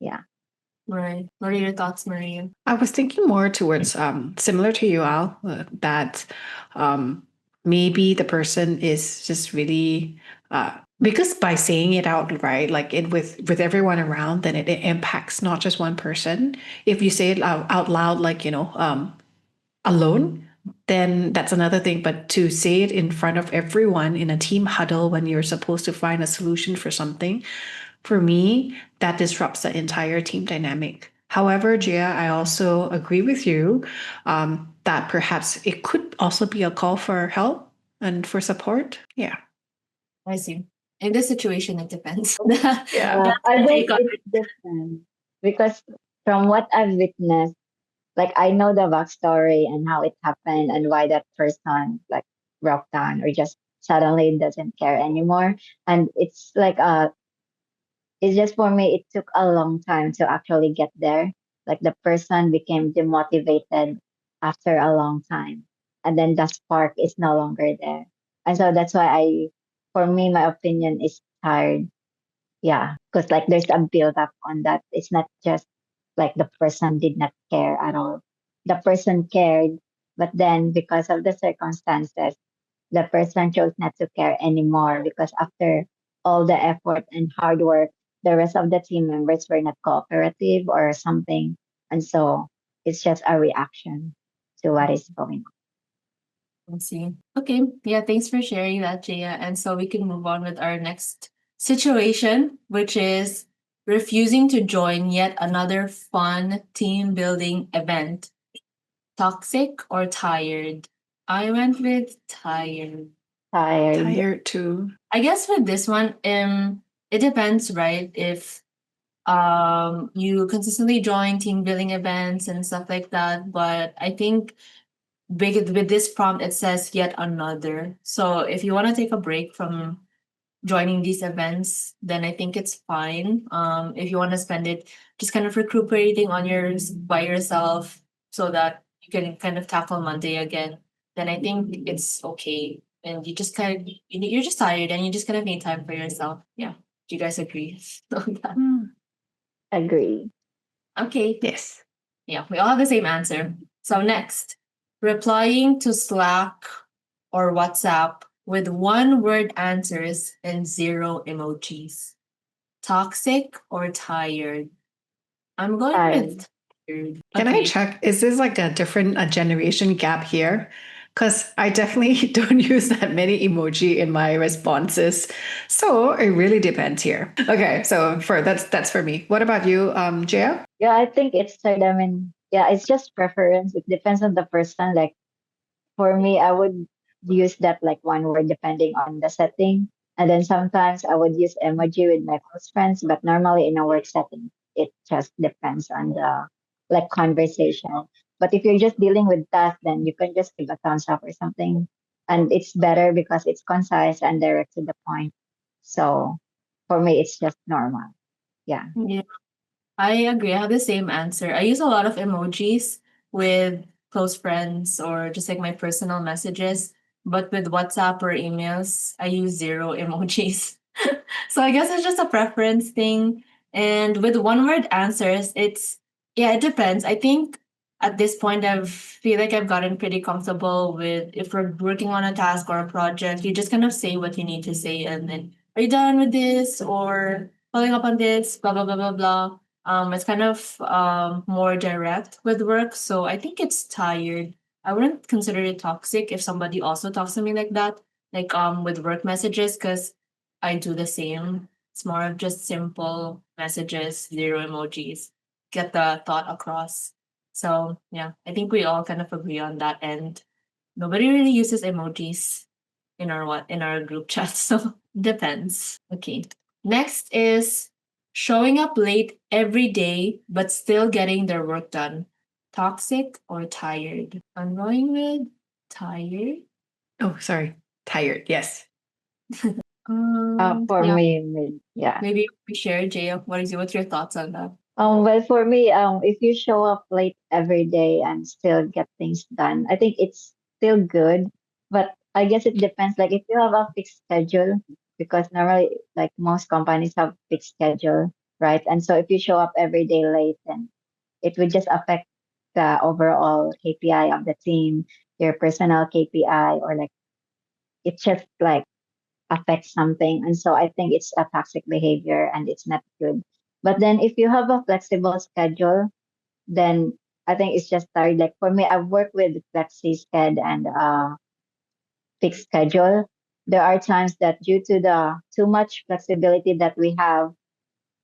Yeah. Right. What are your thoughts, Maria? I was thinking more towards similar to you, Al, that um, maybe the person is just really because by saying it out right, like it with everyone around, then it impacts not just one person. If you say it out loud, like alone, then that's another thing. But to say it in front of everyone in a team huddle when you're supposed to find a solution for something, for me, that disrupts the entire team dynamic. However, Jia, I also agree with you that perhaps it could also be a call for help and for support. Yeah. I see. In this situation, it depends. Yeah. Yeah, That's I my guess take on it's different because from what I've witnessed, like I know the backstory and how it happened and why that person like broke down or just suddenly doesn't care anymore. And it's just for me, it took a long time to actually get there. Like the person became demotivated after a long time. And then the spark is no longer there. And so that's why for me, my opinion is tired. Yeah. Because like there's a build up on that. It's not just like the person did not care at all. The person cared, but then because of the circumstances, the person chose not to care anymore because after all the effort and hard work, the rest of the team members were not cooperative or something. And so it's just a reaction to what is going on. Let's see. Okay. Yeah, thanks for sharing that, Jaya. And so we can move on with our next situation, which is refusing to join yet another fun team building event. Toxic or tired? I went with tired. Tired. Tired too. I guess with this one, it depends, right? If you consistently join team building events and stuff like that. But I think with this prompt it says yet another. So if you want to take a break from joining these events, then I think it's fine. If you want to spend it just kind of recuperating on yours by yourself so that you can kind of tackle Monday again, then I think it's okay. And you just kind of you're just tired and you just kind of need time for yourself. Yeah. Do you guys agree on that? Agree. Okay. Yes. Yeah, we all have the same answer. So next, replying to Slack or WhatsApp with one word answers and zero emojis. Toxic or tired? I'm going Tired. with tired. Can I Okay. check? Is this like a different generation gap here? Because I definitely don't use that many emoji in my responses. So it really depends here. Okay, so for that's for me. What about you, Jaya? Yeah, I think it's tired. I mean, yeah, it's just preference. It depends on the person. Like for me, I would use that like one word depending on the setting. And then sometimes I would use emoji with my close friends, but normally in a work setting, it just depends on the like conversation. But if you're just dealing with tasks, then you can just give a thumbs up or something. And it's better because it's concise and direct to the point. So for me, it's just normal. Yeah. Yeah, I agree. I have the same answer. I use a lot of emojis with close friends or just like my personal messages. But with WhatsApp or emails, I use zero emojis. So I guess it's just a preference thing. And with one word answers, yeah, it depends. I think at this point, I feel like I've gotten pretty comfortable with if we're working on a task or a project, you just kind of say what you need to say and then, are you done with this? Or following up on this, blah, blah, blah, blah, blah. It's kind of more direct with work. So I think it's tired. I wouldn't consider it toxic if somebody also talks to me like that, like with work messages, because I do the same. It's more of just simple messages, zero emojis. get the thought across. So yeah, I think we all kind of agree on that end. Nobody really uses emojis in our group chat, so depends. Okay. Next is showing up late every day but still getting their work done. Toxic or tired? I'm going with tired. Oh, sorry. Tired. Yes. For Yeah, me, yeah. maybe we share, Jay. What's your thoughts on that? Well, for me, if you show up late every day and still get things done, I think it's still good. But I guess it depends. Like if you have a fixed schedule, because normally, like most companies have fixed schedule, right? And so if you show up every day late, then it would just affect the overall KPI of the team, your personal KPI, or like it just like affects something. And so I think it's a toxic behavior and it's not good. But then if you have a flexible schedule, then I think it's just tired. Like for me, I've worked with flexi sched and fixed schedule. There are times that due to the too much flexibility that we have,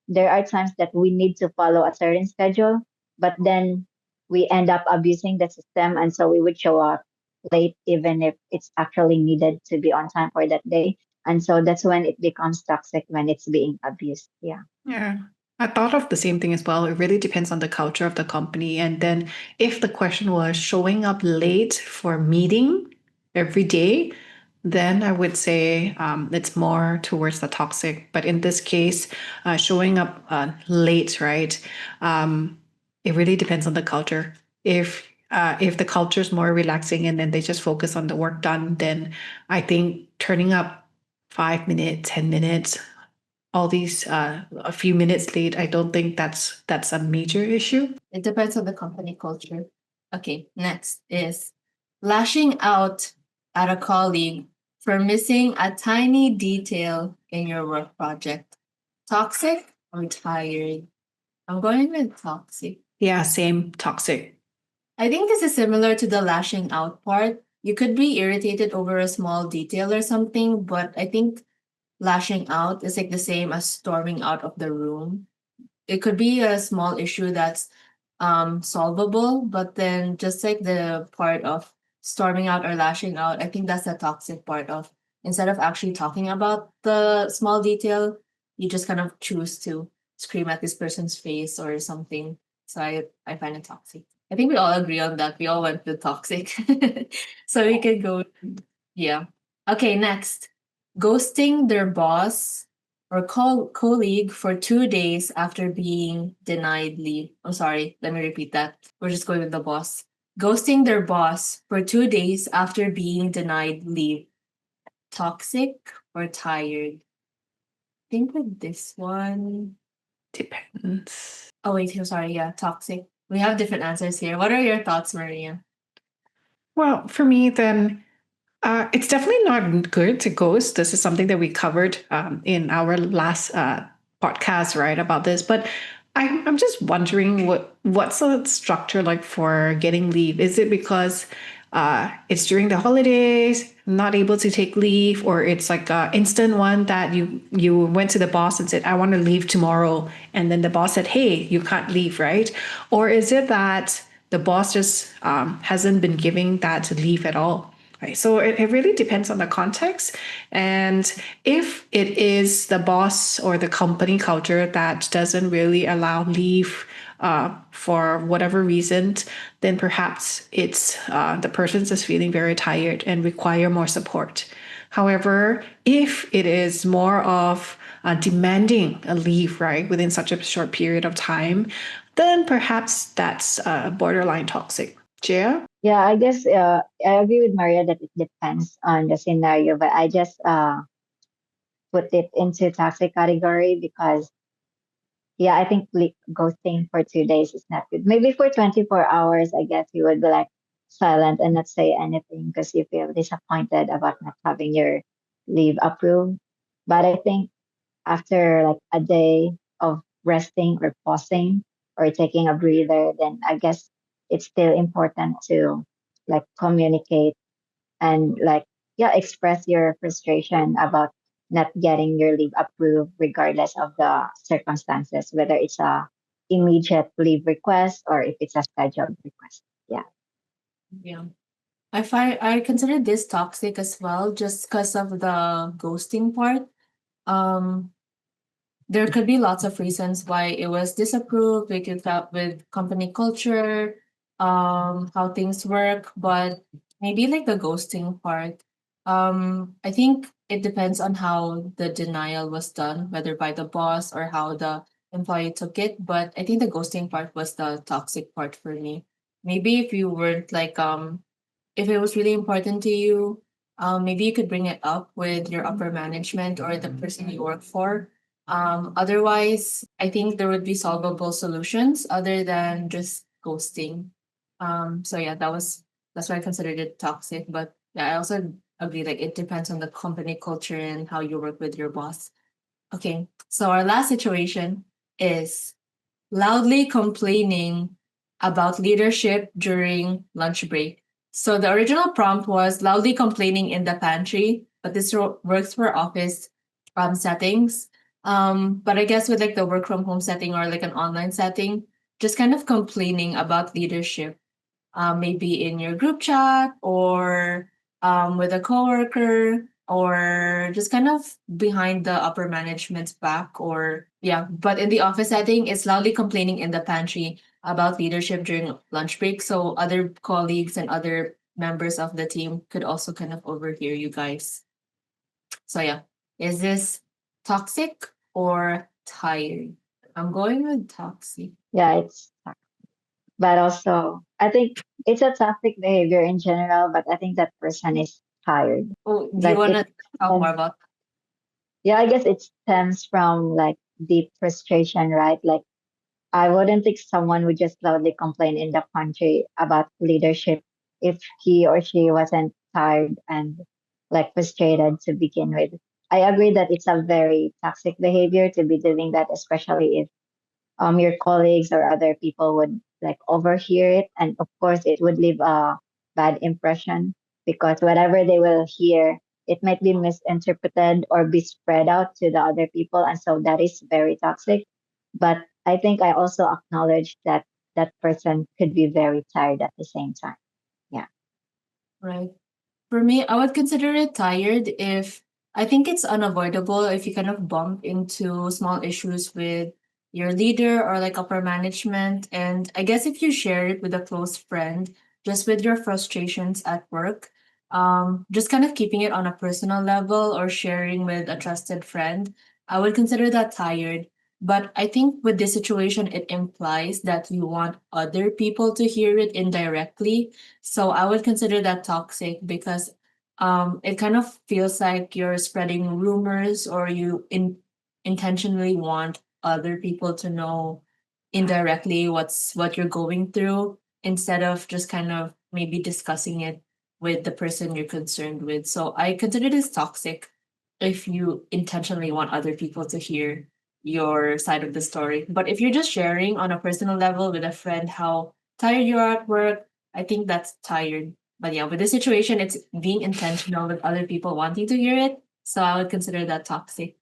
there are times that we need to follow a certain schedule, but then we end up abusing the system. And so we would show up late, even if it's actually needed to be on time for that day. And so that's when it becomes toxic when it's being abused. Yeah. Yeah. I thought of the same thing as well. It really depends on the culture of the company. And then if the question was showing up late for a meeting every day, then I would say it's more towards the toxic. But in this case, showing up late, right? It really depends on the culture. If the culture is more relaxing and then they just focus on the work done, then I think turning up 5 minutes, 10 minutes, all these a few minutes late, I don't think that's a major issue. It depends on the company culture. Okay, next is lashing out at a colleague for missing a tiny detail in your work project. Toxic or tired? I'm going with toxic. Yeah, same, toxic. I think this is similar to the lashing out part. You could be irritated over a small detail or something, but I think lashing out is like the same as storming out of the room. It could be a small issue that's solvable, but then just like the part of storming out or lashing out, I think that's the toxic part of instead of actually talking about the small detail, you just kind of choose to scream at this person's face or something. So I find it toxic. I think we all agree on that. We all went with toxic. So we can go, yeah. Okay, next. Ghosting their boss or colleague for 2 days after being denied leave. Oh, sorry, let me repeat that. We're just going with the boss. Ghosting their boss for 2 days after being denied leave. Toxic or tired? I think with this one. Depends. Oh, wait, I'm sorry. Yeah, toxic. We have different answers here. What are your thoughts, Maria? Well, for me, then it's definitely not good to ghost. This is something that we covered in our last podcast, right, about this. But I'm just wondering what's the structure like for getting leave? Is it because it's during the holidays, not able to take leave, or it's like a instant one that you went to the boss and said, I want to leave tomorrow, and then the boss said, hey, you can't leave, right? Or is it that the boss just hasn't been giving that leave at all? Right. So it really depends on the context. And if it is the boss or the company culture that doesn't really allow leave for whatever reason, then perhaps it's the person's just feeling very tired and require more support. However, if it is more of demanding a leave, right, within such a short period of time, then perhaps that's borderline toxic. Jia? Yeah, I guess I agree with Maria that it depends on the scenario, but I just put it into toxic category because yeah, I think ghosting for 2 days is not good. Maybe for 24 hours, I guess you would be like silent and not say anything because you feel disappointed about not having your leave approved. But I think after like a day of resting or pausing or taking a breather, then I guess it's still important to like communicate and like yeah express your frustration about not getting your leave approved regardless of the circumstances, whether it's a immediate leave request or if it's a scheduled request. Yeah. Yeah. I consider this toxic as well, just because of the ghosting part. Um, there could be lots of reasons why it was disapproved. We could have with company culture, how things work, but maybe like the ghosting part. I think it depends on how the denial was done, whether by the boss or how the employee took it. But I think the ghosting part was the toxic part for me. Maybe if you weren't like if it was really important to you, maybe you could bring it up with your upper management or the person you work for. Otherwise, I think there would be solvable solutions other than just ghosting. So yeah, that's why I considered it toxic. But yeah, I also agree like it depends on the company culture and how you work with your boss. Okay, so our last situation is loudly complaining about leadership during lunch break. So the original prompt was loudly complaining in the pantry, but this works for office settings. But I guess with like the work from home setting or like an online setting, just kind of complaining about leadership, maybe in your group chat or with a coworker or just kind of behind the upper management's back or yeah, but in the office setting it's loudly complaining in the pantry about leadership during lunch break so other colleagues and other members of the team could also kind of overhear you guys. So yeah, is this toxic or tired? I'm going with toxic. Yeah, it's but also I think it's a toxic behavior in general, but I think that person is tired. Oh, do you Like want it to talk more stems, about yeah, I guess it stems from like deep frustration, right? Like I wouldn't think someone would just loudly complain in the country about leadership if he or she wasn't tired and like frustrated to begin with. I agree that it's a very toxic behavior to be doing that, especially if your colleagues or other people would like overhear it, and of course it would leave a bad impression because whatever they will hear, it might be misinterpreted or be spread out to the other people, and so that is very toxic. But I think I also acknowledge that that person could be very tired at the same time. Yeah. right? For me, I would consider it tired if I think it's unavoidable if you kind of bump into small issues with your leader or like upper management. And I guess if you share it with a close friend, just with your frustrations at work, just kind of keeping it on a personal level or sharing with a trusted friend, I would consider that tired. But I think with this situation, it implies that you want other people to hear it indirectly, so I would consider that toxic because it kind of feels like you're spreading rumors or intentionally want other people to know indirectly what you're going through instead of just kind of maybe discussing it with the person you're concerned with. So I consider this toxic if you intentionally want other people to hear your side of the story. But if you're just sharing on a personal level with a friend how tired you are at work, I think that's tired. But yeah, with this situation, it's being intentional with other people wanting to hear it. So I would consider that toxic.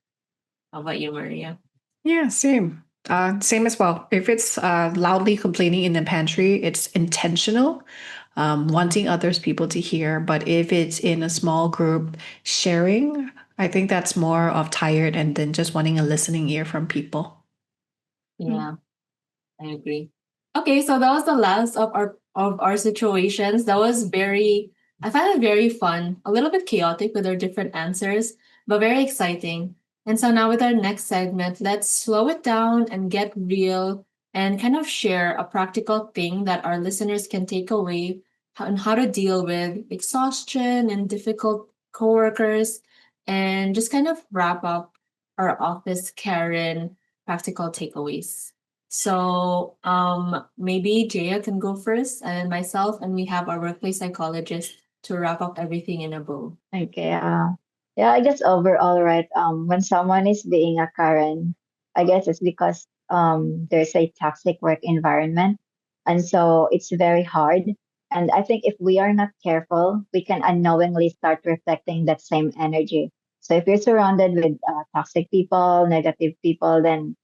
How about you, Maria? Yeah, same. Same as well. If it's loudly complaining in the pantry, it's intentional, wanting others people to hear. But if it's in a small group sharing, I think that's more of tired and then just wanting a listening ear from people. Yeah, I agree. Okay, so that was the last of our situations. That was very I found it very fun, a little bit chaotic with our different answers, but very exciting. And so now with our next segment, let's slow it down and get real and kind of share a practical thing that our listeners can take away on how to deal with exhaustion and difficult coworkers and just kind of wrap up our office Karen practical takeaways. So maybe Jaya can go first and myself and we have our workplace psychologist to wrap up everything in a bow. Okay. Yeah, I guess overall, right, when someone is being a Karen, I guess it's because there's a toxic work environment. And so it's very hard. And I think if we are not careful, we can unknowingly start reflecting that same energy. So if you're surrounded with toxic people, negative people, then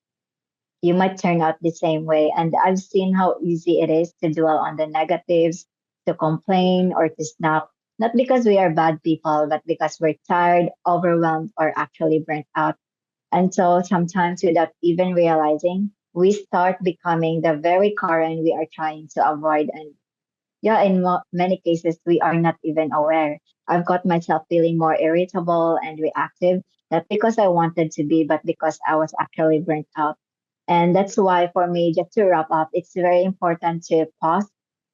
you might turn out the same way. And I've seen how easy it is to dwell on the negatives, to complain or to snap, not because we are bad people, but because we're tired, overwhelmed, or actually burnt out. And so sometimes without even realizing, we start becoming the very Karen we are trying to avoid. And yeah, in many cases, we are not even aware. I've got myself feeling more irritable and reactive, not because I wanted to be, but because I was actually burnt out. And that's why, for me, just to wrap up, it's very important to pause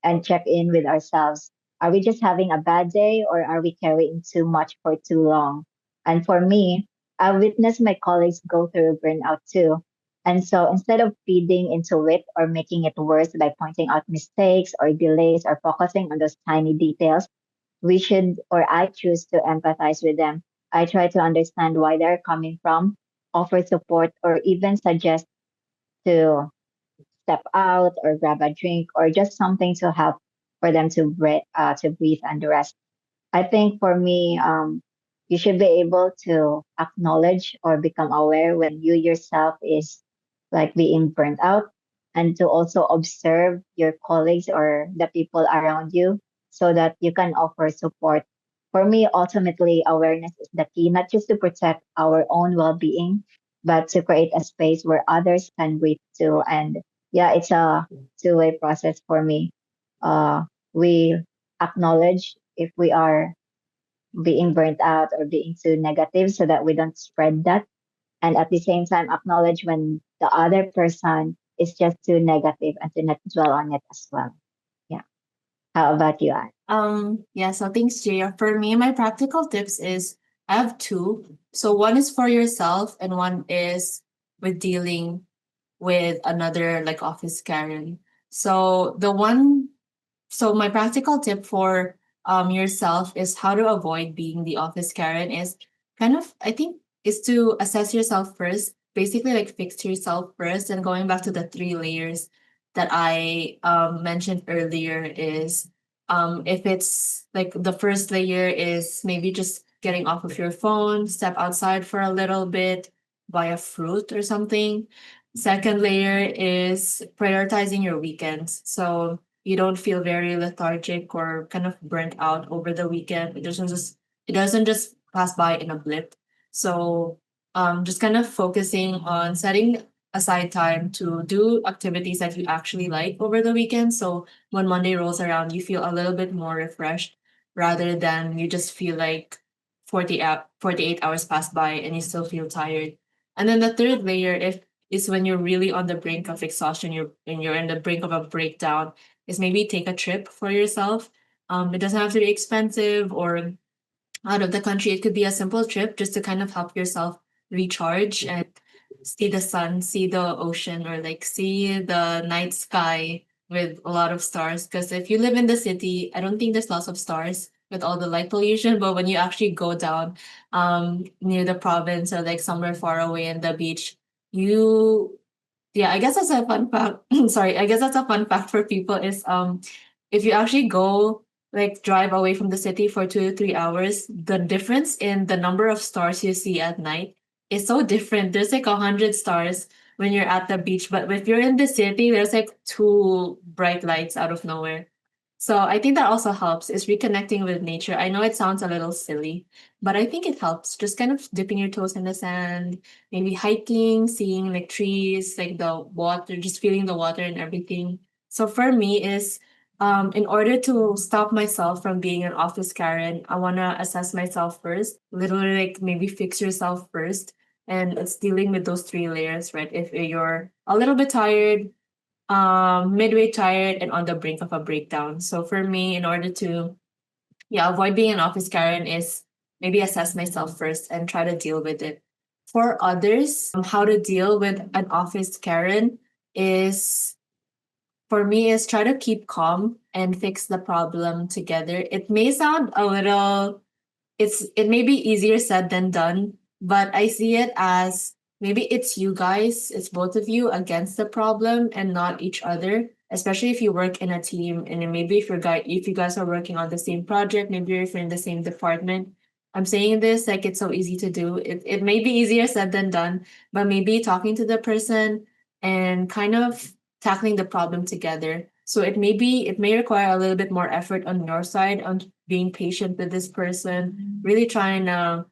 and check in with ourselves. Are we just having a bad day, or are we carrying too much for too long? And for me, I witnessed my colleagues go through burnout too. And so instead of feeding into it or making it worse by pointing out mistakes or delays or focusing on those tiny details, we should, or I choose to empathize with them. I try to understand why they're coming from, offer support, or even suggest to step out or grab a drink or just something to help for them to breathe and rest. I think for me, you should be able to acknowledge or become aware when you yourself is like being burnt out, and to also observe your colleagues or the people around you so that you can offer support. For me, ultimately, awareness is the key, not just to protect our own well being, but to create a space where others can breathe too. And yeah, it's a two-way process for me. We acknowledge if we are being burnt out or being too negative so that we don't spread that. And at the same time, acknowledge when the other person is just too negative and to not dwell on it as well. Yeah. How about you, Anne? Yeah, so thanks, Jay. For me, my practical tips is I have two. So one is for yourself and one is with dealing with another like office Karen. So my practical tip for yourself is how to avoid being the office Karen is kind of I think is to assess yourself first, basically like fix yourself first, and going back to the three layers that I mentioned earlier is if it's like the first layer is maybe just getting off of your phone, step outside for a little bit, buy a fruit or something. Second layer is prioritizing your weekends. So you don't feel very lethargic or kind of burnt out over the weekend. It doesn't just pass by in a blip. So just kind of focusing on setting aside time to do activities that you actually like over the weekend. So when Monday rolls around, you feel a little bit more refreshed rather than you just feel like 48 hours pass by and you still feel tired. And then the third layer, if is when you're really on the brink of exhaustion, you're in the brink of a breakdown, is maybe take a trip for yourself. It doesn't have to be expensive or out of the country. It could be a simple trip just to kind of help yourself recharge and see the sun, see the ocean, or like see the night sky with a lot of stars. Because if you live in the city, I don't think there's lots of stars with all the light pollution. But when you actually go down near the province or like somewhere far away in the beach, you yeah, I guess that's a fun fact. Sorry, I guess that's a fun fact for people is if you actually go like drive away from the city for 2 to 3 hours, the difference in the number of stars you see at night is so different. There's like 100 stars when you're at the beach, but if you're in the city, there's like two bright lights out of nowhere. So I think that also helps is reconnecting with nature. I know it sounds a little silly, but I think it helps. Just kind of dipping your toes in the sand, maybe hiking, seeing like trees, like the water, just feeling the water and everything. So for me is in order to stop myself from being an office Karen, I wanna assess myself first, literally like maybe fix yourself first. And it's dealing with those three layers, right? If you're a little bit tired, midway tired and on the brink of a breakdown. So for me, in order to avoid being an office Karen is maybe assess myself first and try to deal with it. For others, how to deal with an office Karen is for me is try to keep calm and fix the problem together. It may sound a little it may be easier said than done, but I see it as maybe it's you guys, it's both of you against the problem and not each other. Especially if you work in a team and then maybe if you guys are working on the same project, maybe if you're in the same department. I'm saying this like it's so easy to do. It may be easier said than done, but maybe talking to the person, and kind of tackling the problem together. So it may require a little bit more effort on your side on being patient with this person, really trying to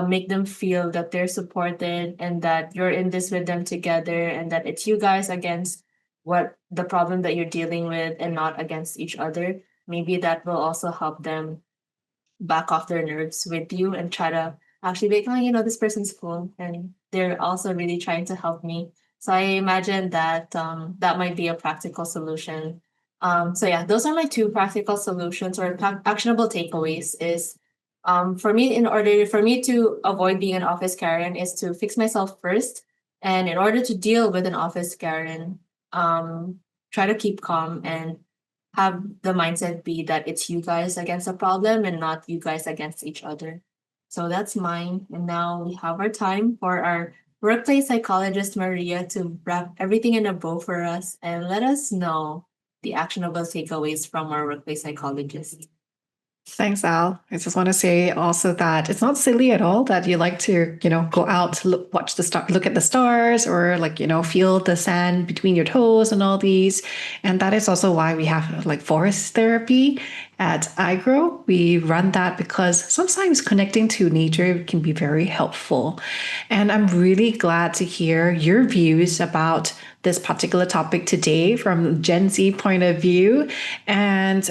make them feel that they're supported and that you're in this with them together and that it's you guys against what the problem that you're dealing with and not against each other. Maybe that will also help them back off their nerves with you and try to actually be like, oh, this person's cool and they're also really trying to help me. So I imagine that that might be a practical solution. So yeah, those are my two practical solutions or actionable takeaways is for me, in order for me to avoid being an office Karen is to fix myself first. And in order to deal with an office Karen, try to keep calm and have the mindset be that it's you guys against the problem and not you guys against each other. So that's mine. And now we have our time for our workplace psychologist, Maria, to wrap everything in a bow for us and let us know the actionable takeaways from our workplace psychologist. Thanks, Al. I just want to say also that it's not silly at all that you like to, go out, watch the star, look at the stars, or feel the sand between your toes and all these. And that is also why we have like forest therapy at iGrow. We run that because sometimes connecting to nature can be very helpful. And I'm really glad to hear your views about this particular topic today from Gen Z point of view. And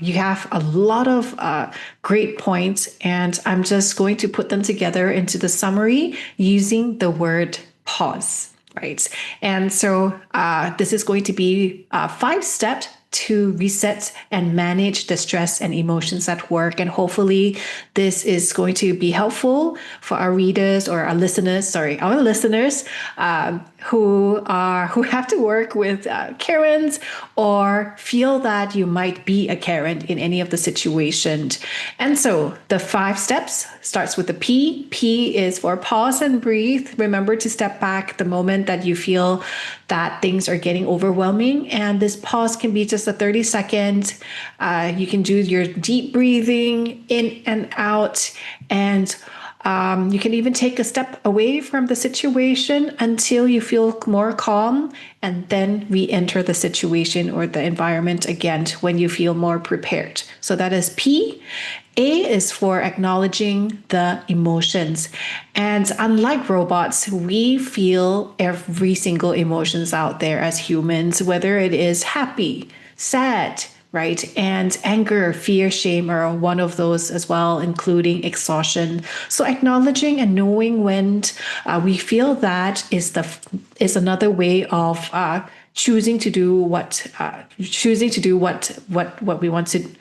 you have a lot of great points, and I'm just going to put them together into the summary using the word pause, right? And so this is going to be 5 steps to reset and manage the stress and emotions at work. And hopefully this is going to be helpful for our readers or our listeners, who have to work with Karens or feel that you might be a Karen in any of the situations. And so the 5 steps starts with the P. P is for pause and breathe. Remember to step back the moment that you feel that things are getting overwhelming. And this pause can be just a 30-second. You can do your deep breathing in and out. And you can even take a step away from the situation until you feel more calm, and then re-enter the situation or the environment again when you feel more prepared. So that is P. A is for acknowledging the emotions. And unlike robots, we feel every single emotions out there as humans, whether it is happy, sad, right? And anger, fear, shame are one of those as well, including exhaustion. So acknowledging and knowing when we feel that is another way of choosing to do what we want to.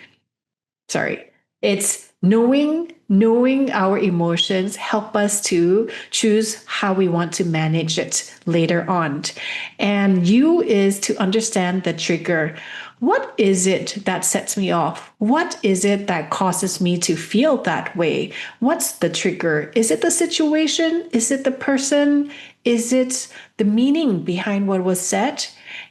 Sorry, it's knowing our emotions help us to choose how we want to manage it later on. And U is to understand the trigger. What is it that sets me off? What is it that causes me to feel that way? What's the trigger? Is it the situation? Is it the person? Is it the meaning behind what was said?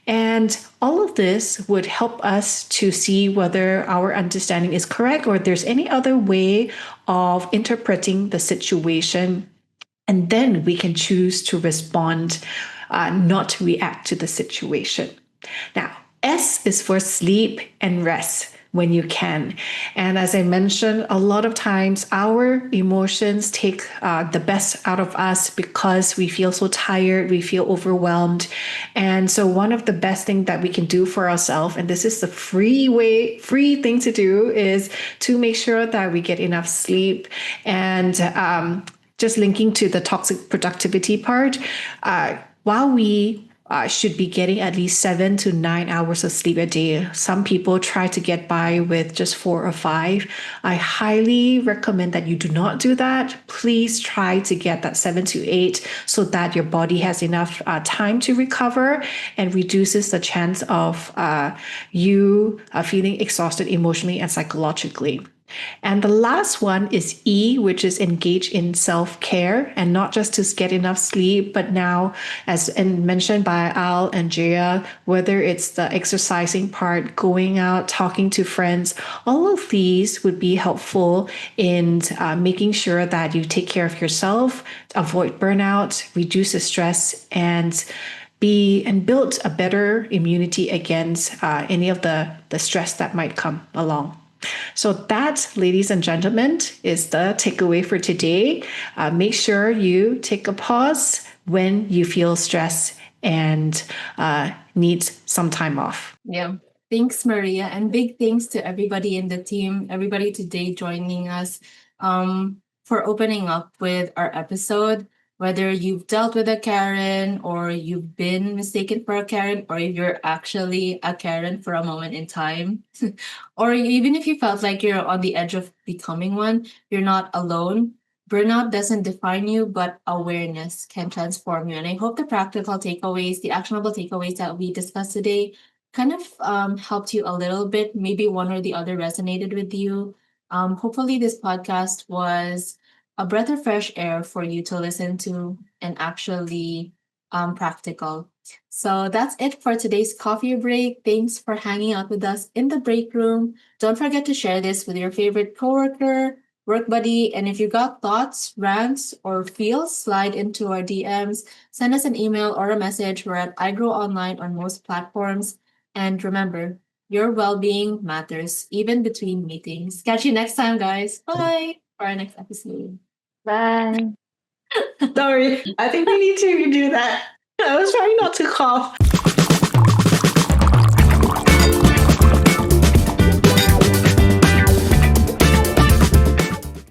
And all of this would help us to see whether our understanding is correct or there's any other way of interpreting the situation. And then we can choose to respond, not react to the situation. Now, S is for sleep and rest when you can. And as I mentioned, a lot of times our emotions take the best out of us because we feel so tired, we feel overwhelmed. And so one of the best things that we can do for ourselves, and this is the free thing to do, is to make sure that we get enough sleep. And just linking to the toxic productivity part, while we should be getting at least 7 to 9 hours of sleep a day. Some people try to get by with just 4 or 5. I highly recommend that you do not do that. Please try to get that 7 to 8 so that your body has enough time to recover and reduces the chance of you feeling exhausted emotionally and psychologically. And the last one is E, which is engage in self-care, and not just to get enough sleep, but now, as mentioned by Al and Jaya, whether it's the exercising part, going out, talking to friends, all of these would be helpful in making sure that you take care of yourself, avoid burnout, reduce the stress, and be and build a better immunity against any of the stress that might come along. So that, ladies and gentlemen, is the takeaway for today. Make sure you take a pause when you feel stress and need some time off. Yeah. Thanks, Maria. And big thanks to everybody in the team, everybody today joining us for opening up with our episode. Whether you've dealt with a Karen or you've been mistaken for a Karen, or if you're actually a Karen for a moment in time, or even if you felt like you're on the edge of becoming one, you're not alone. Burnout doesn't define you, but awareness can transform you. And I hope the practical takeaways, the actionable takeaways that we discussed today kind of helped you a little bit. Maybe one or the other resonated with you. Hopefully, this podcast was a breath of fresh air for you to listen to and actually practical. So that's it for today's coffee break. Thanks for hanging out with us in the break room. Don't forget to share this with your favorite coworker, work buddy, and if you got thoughts, rants, or feels, slide into our DMs. Send us an email or a message. We're at iGrow Online on most platforms. And remember, your well-being matters even between meetings. Catch you next time, guys. Bye for our next episode. Bye. Sorry, I think we need to redo that. I was trying not to cough.